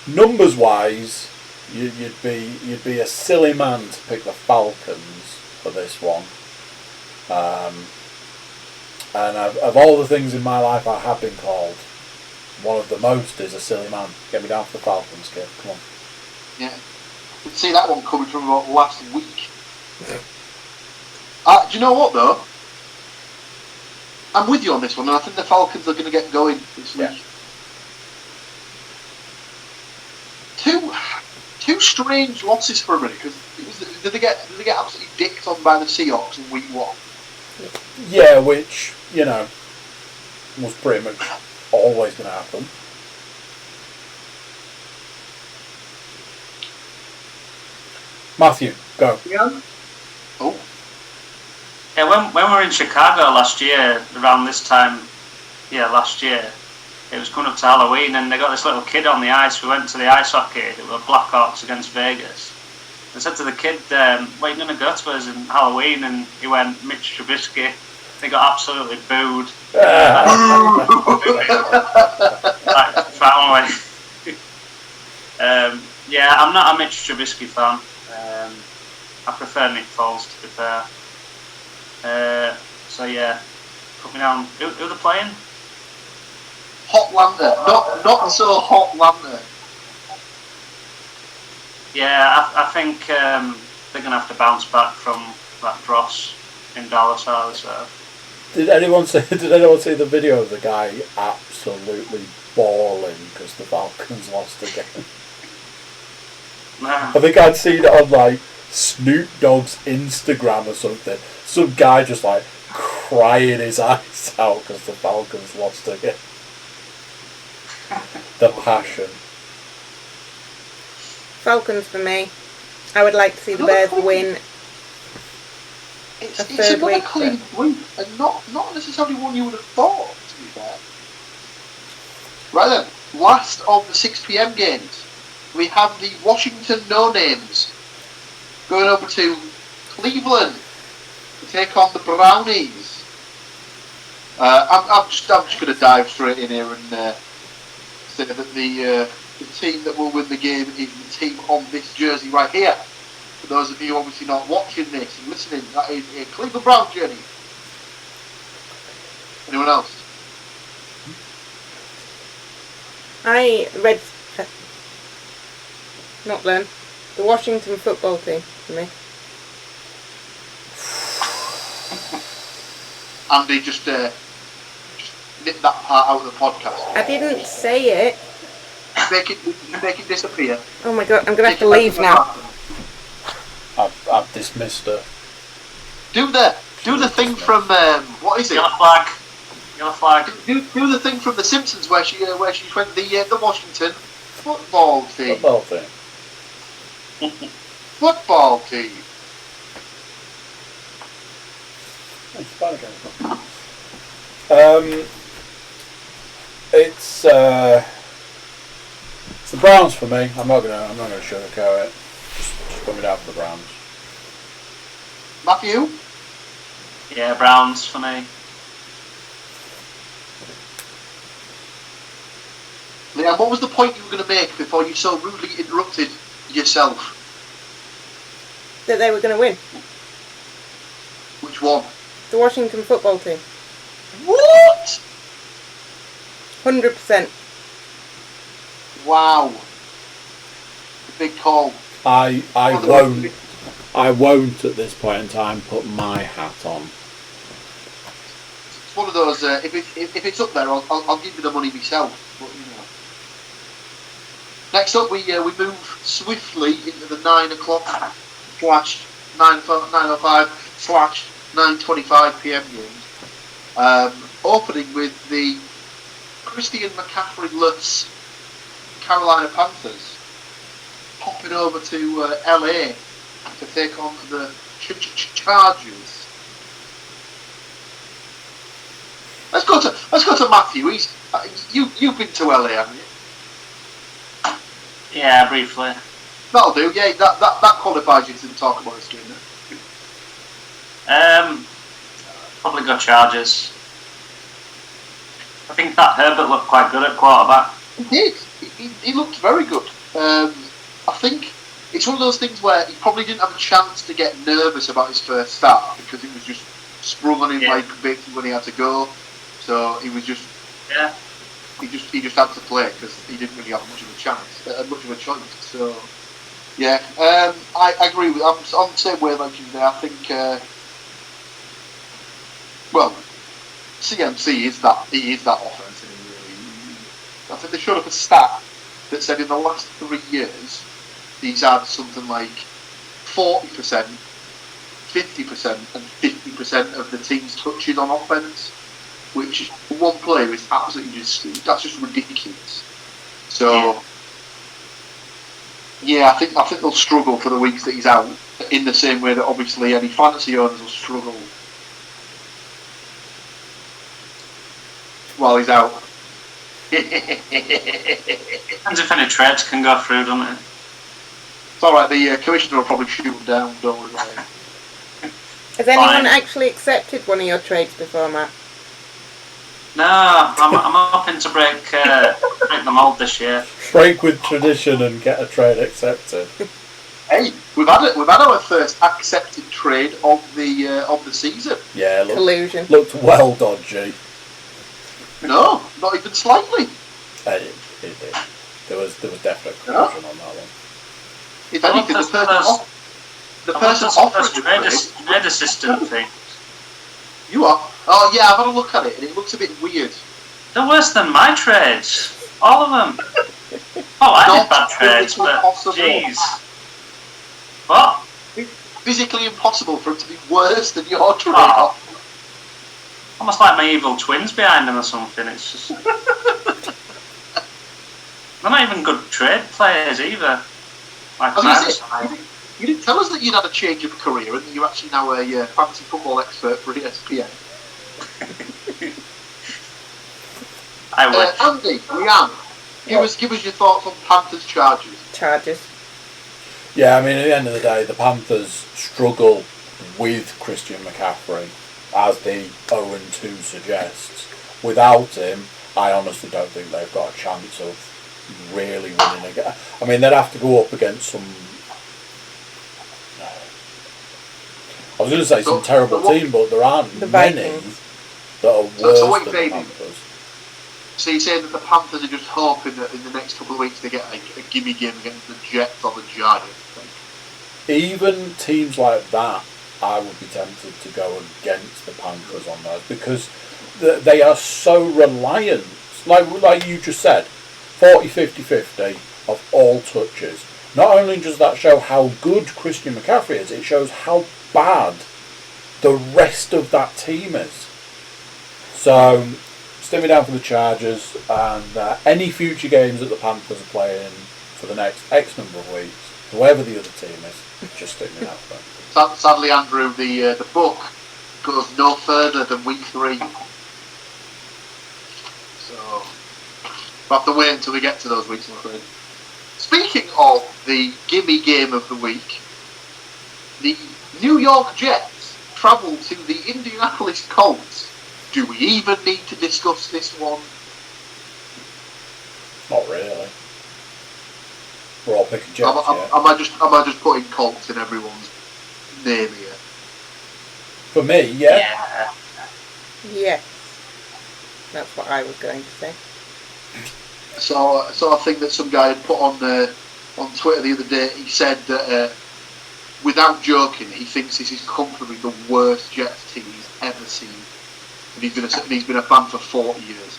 Numbers wise, you'd be a silly man to pick the Falcons for this one. And of all the things in my life I have been called, one of the most is a silly man. Get me down for the Falcons, kid. Come on. Yeah. I could see that one coming from about last week. Do you know what though? I'm with you on this one, and I think the Falcons are going to get going this week. Two strange losses for a minute, because did they get absolutely dicked on by the Seahawks in week 1? Yeah, which, was pretty much always going to happen. Matthew, go. Yeah. Oh. Yeah, when we were in Chicago last year, around this time, last year, it was coming up to Halloween, and they got this little kid on the ice. We went to the ice hockey. It was Blackhawks against Vegas. I said to the kid, "What are you going to go to us in Halloween?" And he went, "Mitch Trubisky." They got absolutely booed. Finally. I'm not a Mitch Trubisky fan. I prefer Nick Foles, to be fair. Put me down. Who are they playing? Hotlanta, not so Hotlanta. Yeah, I think they're going to have to bounce back from that dross in Dallas, are they, so. Did anyone see the video of the guy absolutely bawling because the Falcons lost again? No. I think I'd seen it on like Snoop Dogg's Instagram or something. Some guy just like crying his eyes out because the Falcons lost again. The passion. Falcons for me. I would like to see the Bears win. It's another clean sweep, and not necessarily one you would have thought, to be fair. Right then, last of the 6 PM games, we have the Washington No-Names going over to Cleveland to take on the Brownies. I'm just going to dive straight in here and say that the team that will win the game is the team on this jersey right here. For those of you obviously not watching this and listening, that is a Cleveland Browns jersey. Anyone else? I read, not them, the Washington football team for me. Andy just nip that part out of the podcast. I didn't say it. Make it disappear. Oh my god, I'm going to have to leave now. I've dismissed her. Do the thing from what is it? Yellow flag. Do the thing from The Simpsons where she went the Washington football team. Football team. It's the Browns for me. I'm not gonna sugarcoat it. Just put me down for the Browns. Matthew? Yeah, Browns for me. Liam, what was the point you were going to make before you so rudely interrupted yourself? That they were going to win. Which one? The Washington football team. What? 100%. Wow. Big call. I won't at this point in time put my hat on. It's one of those. If it's up there, I'll give you the money myself. But you know. Next up, we move swiftly into the 9 o'clock / 9:05/9:25 p.m. games. Opening with the Christian McCaffrey-less Carolina Panthers popping over to LA to take on the Chargers. Let's go to Matthew. You've been to LA, haven't you? Yeah, briefly. That'll do. Yeah, that qualifies you to talk about this game. Probably go Chargers. I think that Herbert looked quite good at quarterback. He did. He looked very good. I think it's one of those things where he probably didn't have a chance to get nervous about his first start because it was just sprung on him like basically when he had to go. So he was just he just had to play because he didn't really have much of a chance, much of a choice. So yeah, I agree with. I'm the same way like you there. I think CMC is that offense. I think they showed up a stat that said in the last 3 years he's had something like 40%, 50%, and 50% of the team's touches on offense, which for one player is absolutely that's just ridiculous. So yeah, I think they'll struggle for the weeks that he's out, in the same way that obviously any fantasy owners will struggle while he's out. Depends if any trades can go through, doesn't it? It's alright, the commissioner will probably shoot him down, don't worry about it. Has anyone actually accepted one of your trades before, Matt? No, I'm hoping to break the mould this year. Break with tradition and get a trade accepted. Hey, we've had our first accepted trade of the season. Yeah, Collusion. Looked well dodgy. No, not even slightly. It did. There was definite collusion on that one. If anything, the person offering the trade assistant thing. You are? Oh yeah, I've had a look at it and it looks a bit weird. They're worse than my trades. All of them. Oh, I did bad trades, but jeez. What? It's physically impossible for it to be worse than your trade. Oh. Almost like my evil twins behind them or something. It's just they're not even good trade players either. Like you didn't tell us that you'd had a change of career and that you're actually now a fantasy football expert for ESPN. I would. Andy, Leanne, give us your thoughts on Panthers Chargers. Chargers. Yeah, I mean, at the end of the day, the Panthers struggle with Christian McCaffrey, as the 0-2 suggests. Without him, I honestly don't think they've got a chance of really winning again. I mean, they'd have to go up against some. I was going to say some terrible team, but there aren't many that are worse than the Panthers. So you're saying that the Panthers are just hoping that in the next couple of weeks they get a gimme game against the Jets or the Giants? Even teams like that, I would be tempted to go against the Panthers on those because they are so reliant. Like you just said, 40, 50, 50 of all touches. Not only does that show how good Christian McCaffrey is, it shows how bad the rest of that team is. So, stick me down for the Chargers, and any future games that the Panthers are playing for the next X number of weeks, whoever the other team is, just stick me down for them. Sadly, Andrew, the book goes no further than week 3. So, we'll have to wait until we get to those weeks, I'm afraid. Speaking of the gimme game of the week, the New York Jets travel to the Indianapolis Colts. Do we even need to discuss this one? Not really. We're all picking Jets. Am I just putting Colts in everyone's name here? For me, yeah. Yes. That's what I was going to say. So I think that some guy had put on Twitter the other day. He said that, without joking, he thinks this is comfortably the worst Jets team he's ever seen, and he's been a fan for 40 years.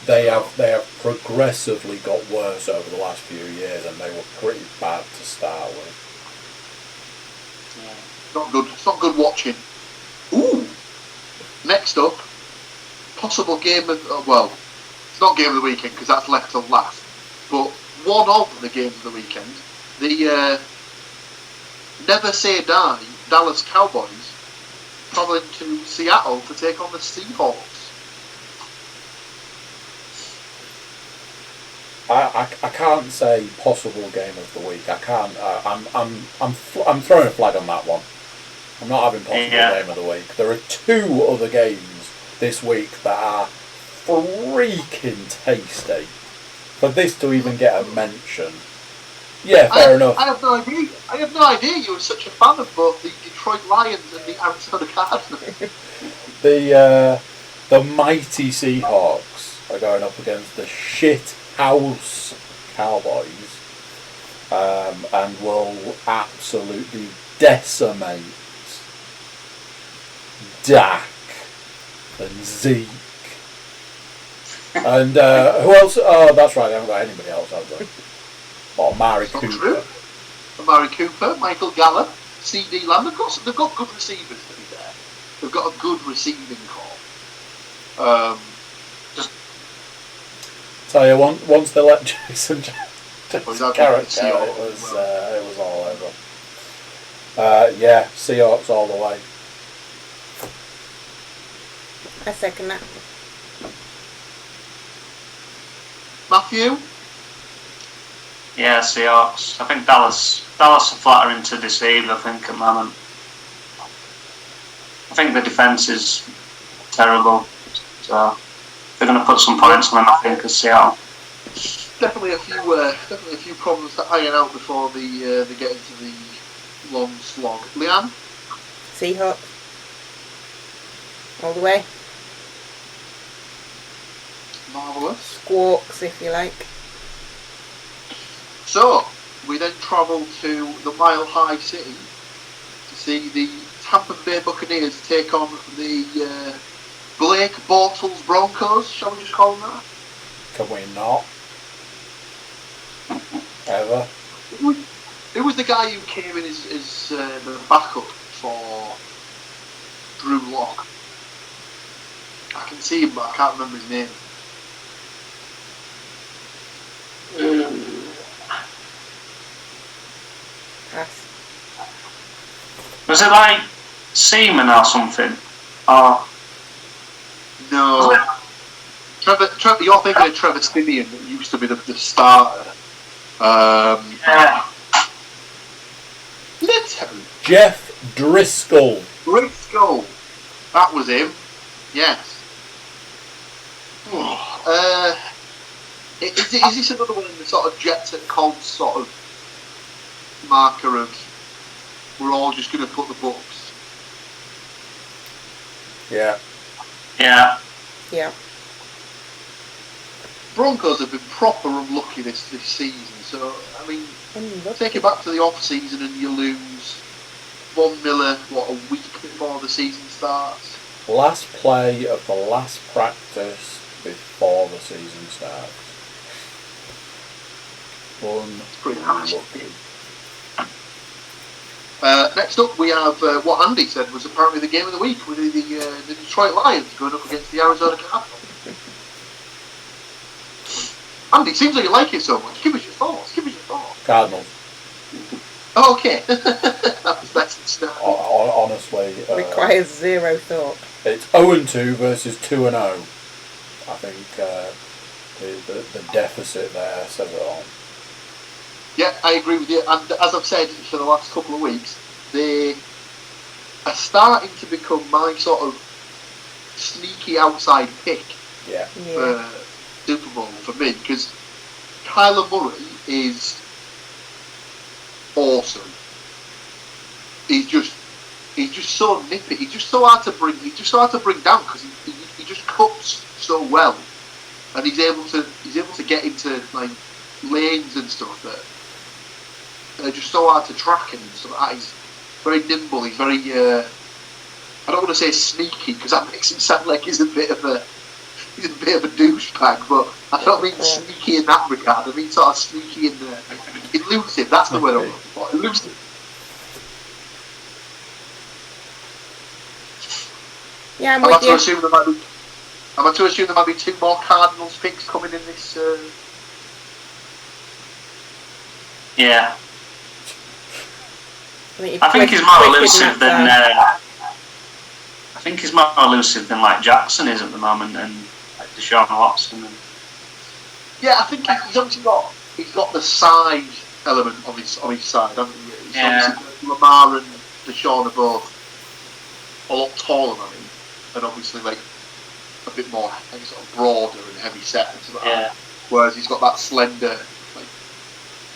They have progressively got worse over the last few years, and they were pretty bad to start with. Not good. It's not good watching. Ooh. Next up, possible game of it's not game of the weekend because that's left till last. But one of the games of the weekend, the Never Say Die Dallas Cowboys travelling to Seattle to take on the Seahawks. I can't say possible game of the week. I can't. I'm throwing a flag on that one. I'm not having possible game of the week. There are two other games this week that are freaking tasty. For this to even get a mention, fair enough. I have no idea. You were such a fan of both the Detroit Lions and the Arizona Cardinals. The mighty Seahawks are going up against the shit house Cowboys, and will absolutely decimate Dak and Zeke. And who else? Oh, that's right, they haven't got anybody else, have they? Amari Cooper. Amari Cooper, Michael Gallup, CD Lamb. They've got good receivers, to be fair. They've got a good receiving core. Just tell you, once they let Jason Garrett go, it was all over. Seahawks all the way. I second that. Matthew? Yeah, Seahawks. I think Dallas are flattering to deceive, I think, at the moment. I think the defence is terrible. So they're going to put some points on them, I think, as Seattle. Definitely a few problems to iron out before they get into the long slog. Leanne? Seahawks. All the way. Marvellous. Squawks, if you like. So, we then travel to the Mile High City to see the Tampa Bay Buccaneers take on the Blake Bortles Broncos, shall we just call them that? Can we not? Ever? Who was the guy who came in as the backup for Drew Lock? I can see him, but I can't remember his name. Was it like Seaman or something? Or no. Trevor, you're thinking of Trevor Simeon that used to be the starter. Yeah. Jeff Driscoll. Driscoll. That was him. Yes. Is this another one in the sort of Jets and Colts sort of marker of we're all just going to put the books? Yeah. Yeah. Yeah. Broncos have been proper unlucky this season, so I mean, take it back to the off season and you lose Von Miller a week before the season starts. Last play of the last practice before the season starts. Pretty unlucky. Next up, we have what Andy said was apparently the game of the week with the Detroit Lions going up against the Arizona Cardinals. Andy, it seems like you like it so much. Give us your thoughts. Cardinals. Oh, okay. That's honestly. Requires zero thought. It's 0-2 versus 2-0. I think the deficit there says it all. Yeah, I agree with you. And as I've said for the last couple of weeks, they are starting to become my sort of sneaky outside pick for Super Bowl for me, because Kyler Murray is awesome. He's just so nippy. He's just so hard to bring down because he just cuts so well, and he's able to get into like lanes and stuff that they're just so hard to track him and stuff like that. He's very nimble. He's very I don't want to say sneaky because that makes him sound like he's a bit of a douchebag, but I don't mean sneaky in that regard. I mean sort of sneaky in the elusive. That's the word I'm looking for. Elusive. Yeah, I'm Am I with to you. assume there might be? Am I to assume there might be 2 more Cardinals picks coming in this? Yeah. I think he's more elusive than. I think he's more elusive than like Jackson is at the moment, and like Deshaun Watson. And... Yeah, I think he's obviously got the size element on his side, hasn't he? Really? Yeah. So Lamar and Deshaun are both a lot taller than him, and obviously like a bit more sort of broader and heavy set and stuff like that. Whereas he's got that slender, like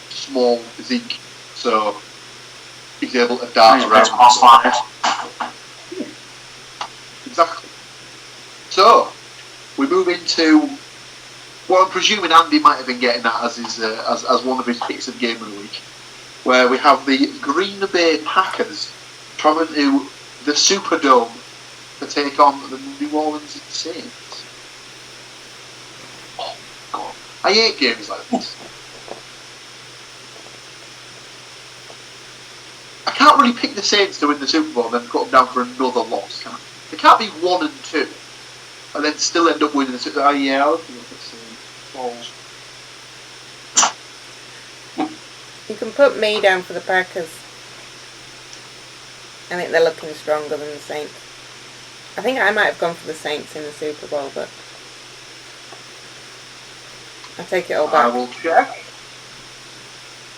small physique, so he's able to dart around. Exactly. So we move into what I'm presuming Andy might have been getting at as his as one of his picks of game of the week, where we have the Green Bay Packers travelling to the Superdome to take on the New Orleans Saints. Oh God, I hate games like this. I can't really pick the Saints to win the Super Bowl and then put them down for another loss, can I? They can't be 1-2 and then still end up winning the Super Bowl. Oh yeah, I'll look at the balls. You can put me down for the Packers. I think they're looking stronger than the Saints. I think I might have gone for the Saints in the Super Bowl, but I take it all back. I will check.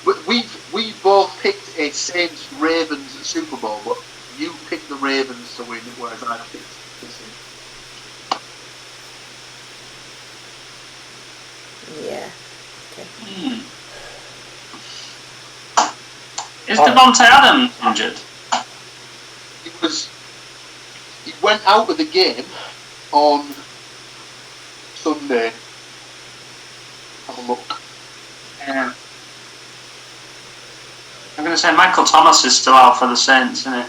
We both picked a Saints Ravens Super Bowl, but you picked the Ravens to win, whereas I picked the Saints. Yeah. Okay. Is Devontae Adams injured? He went out of the game on Sunday. Have a look. Yeah. I'm going to say Michael Thomas is still out for the Saints, isn't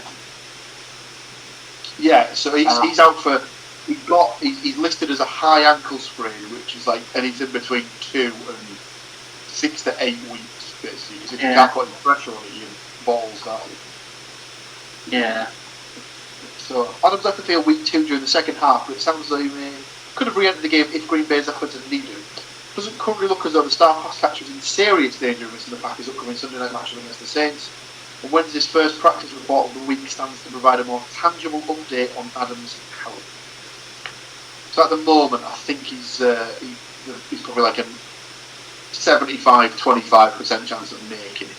he? Yeah, so he's out for. He's listed as a high ankle sprain, which is like anything between 2 and 6 to 8 weeks, basically. Because if you can't put any pressure on it, your balls start. Yeah. So Adams had to play week 2 during the second half, but it sounds like he could have re-entered the game if Green Bay's offensive needed. Doesn't currently look as though the star pass catcher is in serious danger of missing the Packers' upcoming Sunday night matchup against the Saints. And Wednesday's first practice report of the week stands to provide a more tangible update on Adams' health. So at the moment, I think he's probably like a 75-25% chance of making it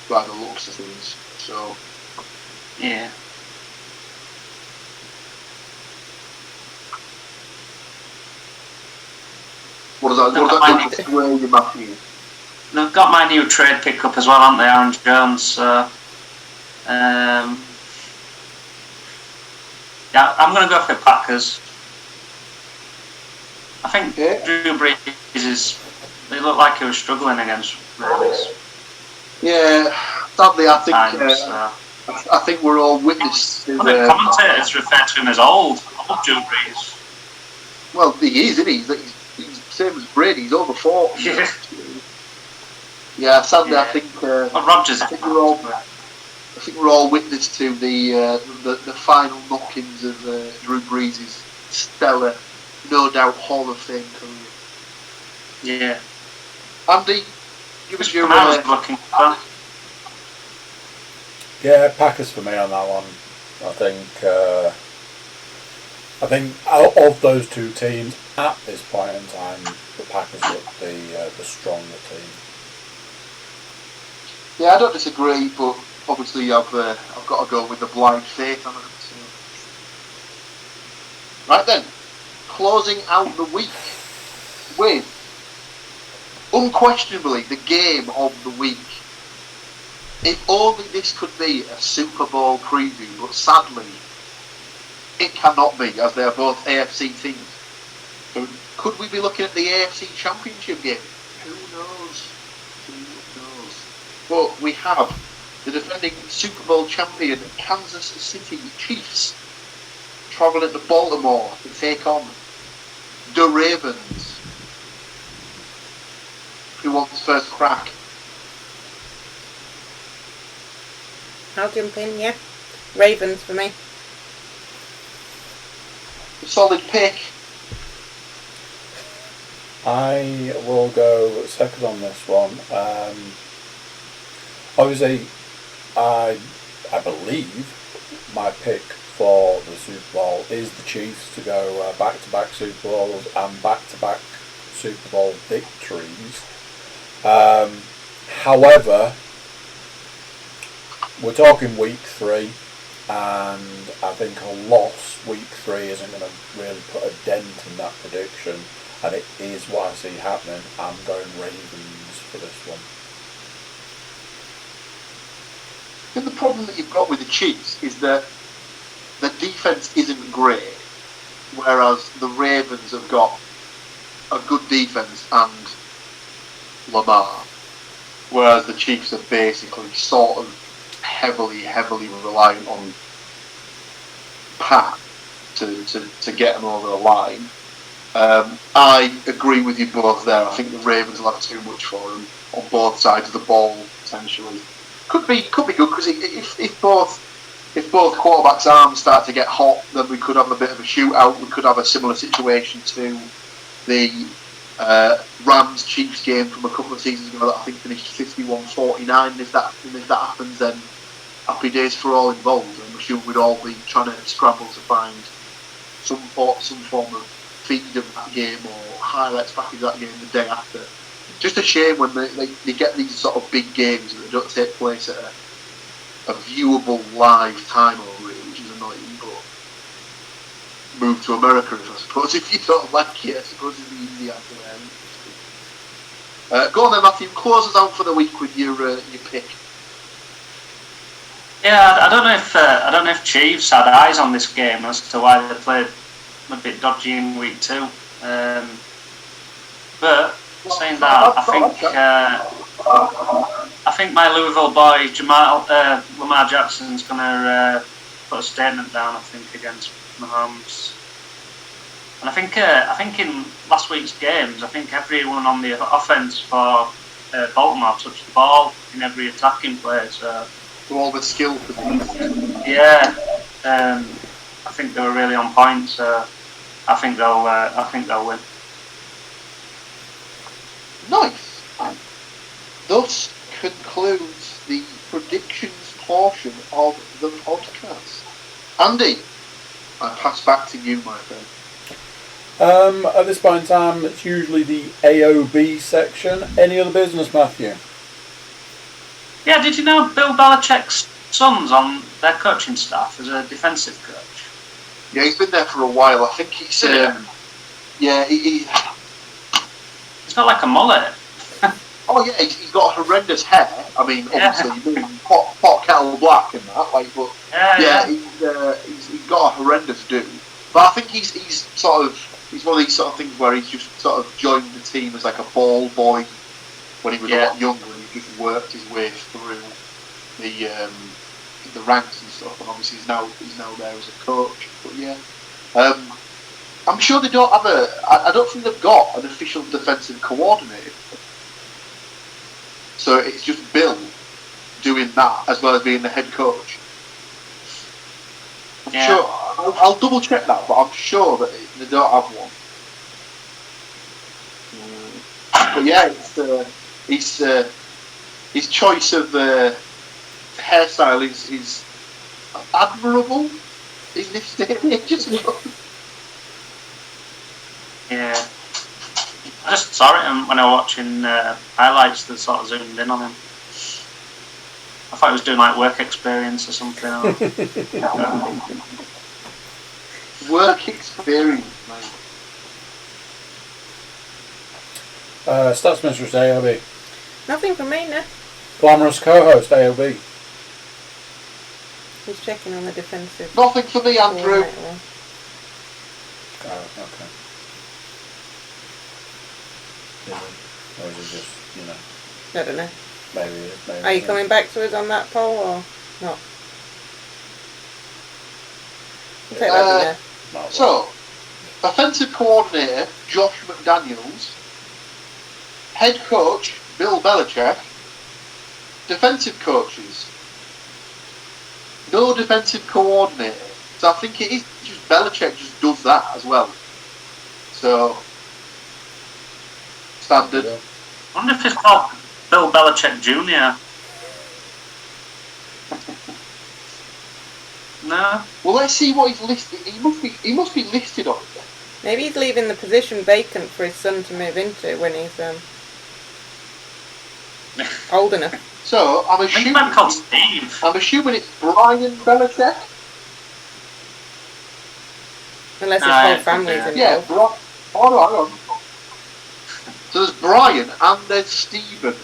by the looks of things. So yeah. What does that do to Matthew? They've got my new trade pickup as well, haven't they, Aaron Jones? So, yeah, I'm going to go for the Packers. I think Drew Brees they look like he was struggling against Ravens. Yeah, sadly, I think we're all witness to the commentators refer to him as old Drew Brees. Well, he is, isn't he? He's same as Brady. He's over 40. Yeah, sadly, I think. Rodgers. I think we're all witness to the final knockings of Drew Brees' stellar, no doubt Hall of Fame career. Yeah. Andy, give us your. Looking for. Yeah, Packers for me on that one. I think out of those two teams at this point in time, the Packers look the stronger team. Yeah, I don't disagree, but obviously I've got to go with the blind faith on it. So. Right then, closing out the week with unquestionably the game of the week. If only this could be a Super Bowl preview, but sadly it cannot be, as they are both AFC teams. So could we be looking at the AFC Championship game? Who knows? But we have the defending Super Bowl champion Kansas City Chiefs travelling to Baltimore to take on the Ravens. Who wants first crack? I'll jump in, yeah. Ravens for me. a solid pick. I will go second on this one. Obviously, I believe my pick for the Super Bowl is the Chiefs to go back-to-back Super Bowls and back-to-back Super Bowl victories. However, we're talking week 3, and I think a loss week 3 isn't going to really put a dent in that prediction, and it is what I see happening. I'm going Ravens for this one. And the problem that you've got with the Chiefs is that the defence isn't great, whereas the Ravens have got a good defence and Lamar, whereas the Chiefs are basically sort of heavily reliant on Pat to get them over the line. I agree with you both there. I think the Ravens will have too much for them on both sides of the ball potentially. Could be good because if both quarterbacks' arms start to get hot, then we could have a bit of a shootout. We could have a similar situation to the Rams-Chiefs game from a couple of seasons ago that I think finished 51-49. If that happens, then happy days for all involved. I'm sure we'd all be trying to scramble to find some form of feed of that game or highlights package of that game the day after. Just a shame when they get these sort of big games that don't take place at a viewable live time over it, which is annoying, but move to America, I suppose, if you don't like it. I suppose is the easy answer there. Go on then, Matthew, close us out for the week with your pick. Yeah, I don't know if Chiefs had eyes on this game as to why they played a bit dodgy in week 2. But saying that, I think my Louisville boy Lamar Jackson's gonna put a statement down. I think against Mahomes, and I think in last week's games, I think everyone on the offense for Baltimore touched the ball in every attacking play. So all the skill. Yeah, I think they were really on point. So I think they'll win. Nice. Thus concludes the predictions portion of the podcast. Andy, I pass back to you, my friend. At this point in time, it's usually the AOB section. Any other business, Matthew? Yeah, did you know Bill Belichick's son's on their coaching staff as a defensive coach? Yeah, he's been there for a while. I think he's He's got like a mullet. Oh yeah, he's got horrendous hair. I mean, obviously, pot kettle black and that. Like, but he's got a horrendous do. But I think he's one of these sort of things where he's just sort of joined the team as like a ball boy when he was a lot younger, and he just worked his way through the ranks and stuff. And obviously, he's now there as a coach. But yeah. I'm sure they don't have I don't think they've got an official defensive coordinator. So it's just Bill doing that as well as being the head coach. I'm sure. I'll double check that, but I'm sure that they don't have one. But yeah, his choice of hairstyle is admirable in this day and age as well. Yeah. I just saw it when I was watching highlights that sort of zoomed in on him. I thought he was doing like work experience or something. Work experience, mate. Stats Mistress AOB. Nothing from me, no. Glamorous co-host AOB. Who's checking on the defensive? Nothing for me, Andrew. Oh, okay. Or is it just, I don't know. maybe Are you coming back to us on that poll or not? Take that from there. So, offensive coordinator Josh McDaniels, head coach Bill Belichick, defensive coaches, no defensive coordinator, So I think it is just Belichick just does that as well. So standard. I wonder if it's called Bill Belichick Jr. No. Well, let's see what he's listed. He must be listed on it. Maybe he's leaving the position vacant for his son to move into when he's old enough. So I'm I think assuming. it might be called Steve. I'm assuming it's Brian Belichick. Unless his No, whole it's family's okay. involved. Yeah, hang on. So there's Brian and there's Stephen.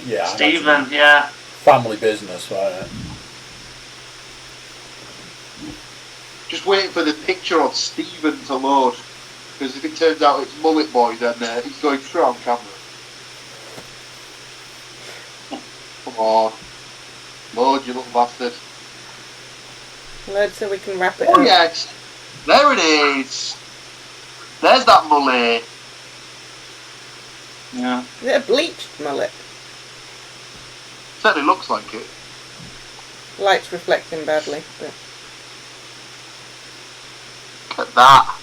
Yeah. Stephen, yeah. Family business, right? Just waiting for the picture of Stephen to load. Because if it turns out it's Mullet Boy, then he's going straight on camera. Come on. Load, you little bastard. Load so we can wrap it Oh, up. yes. There it is. There's that mullet. Yeah. Is it a bleached mullet? Certainly looks like it. Light's reflecting badly. But Look at that.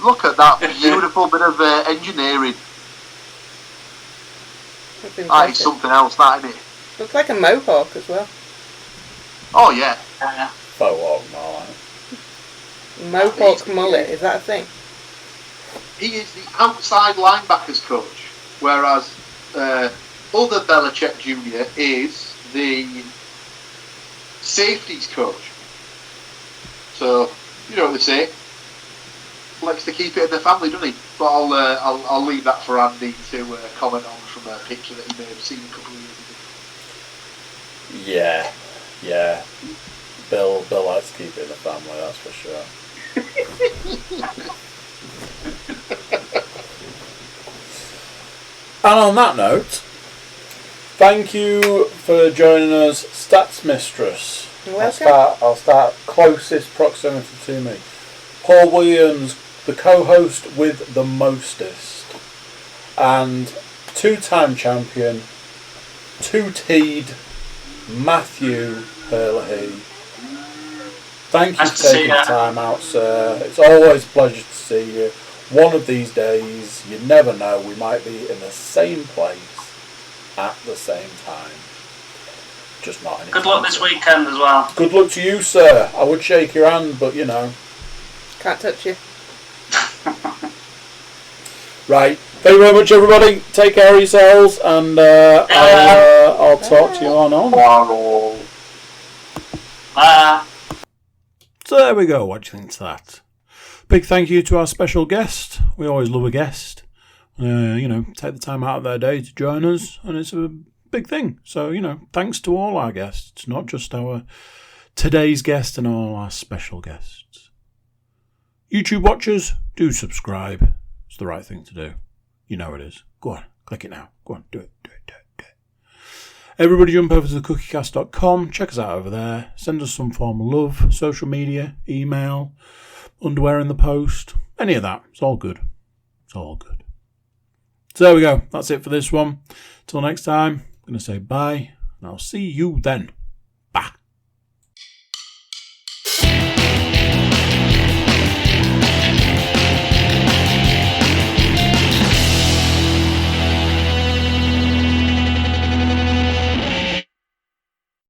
Look at that beautiful bit of engineering. that's That is impressive. something else, that, isn't it? Looks like a mohawk as well. Oh, yeah. Faux hog, no. Mohawk mullet, is that a thing? He is the outside linebackers coach, whereas other Belichick Jr. is the safeties coach. So, you know what they say. Likes to keep it in the family, doesn't he? But I'll leave that for Andy to comment on from a picture that he may have seen a couple of years ago. Yeah. Bill likes to keep it in the family, that's for sure. And on that note, thank you for joining us, Stats Mistress. You're welcome. I'll start closest proximity to me. Paul Williams, the co-host with the mostest, and two-time champion, two-teed Matthew Herlihy. Thank you Nice for to see taking you. time out, sir. It's always a pleasure to see you. One of these days, you never know, we might be in the same place at the same time. Just not any Good luck this weekend as well. Good luck to you, sir. I would shake your hand, but you know. Can't touch you. Right. Thank you very much, everybody. Take care of yourselves, and I'll talk to you on. So there we go. What do you think to that? Big thank you to our special guest. We always love a guest. Take the time out of their day to join us, and it's a big thing. So, thanks to all our guests, not just our today's guest and all our special guests. YouTube watchers, do subscribe. It's the right thing to do. You know it is. Go on, click it now. Go on, do it. Everybody jump over to thecookiecast.com. Check us out over there. Send us some form of love, social media, email, underwear in the post, any of that. It's all good. So there we go. That's it for this one. Till next time, I'm going to say bye, and I'll see you then. Bye.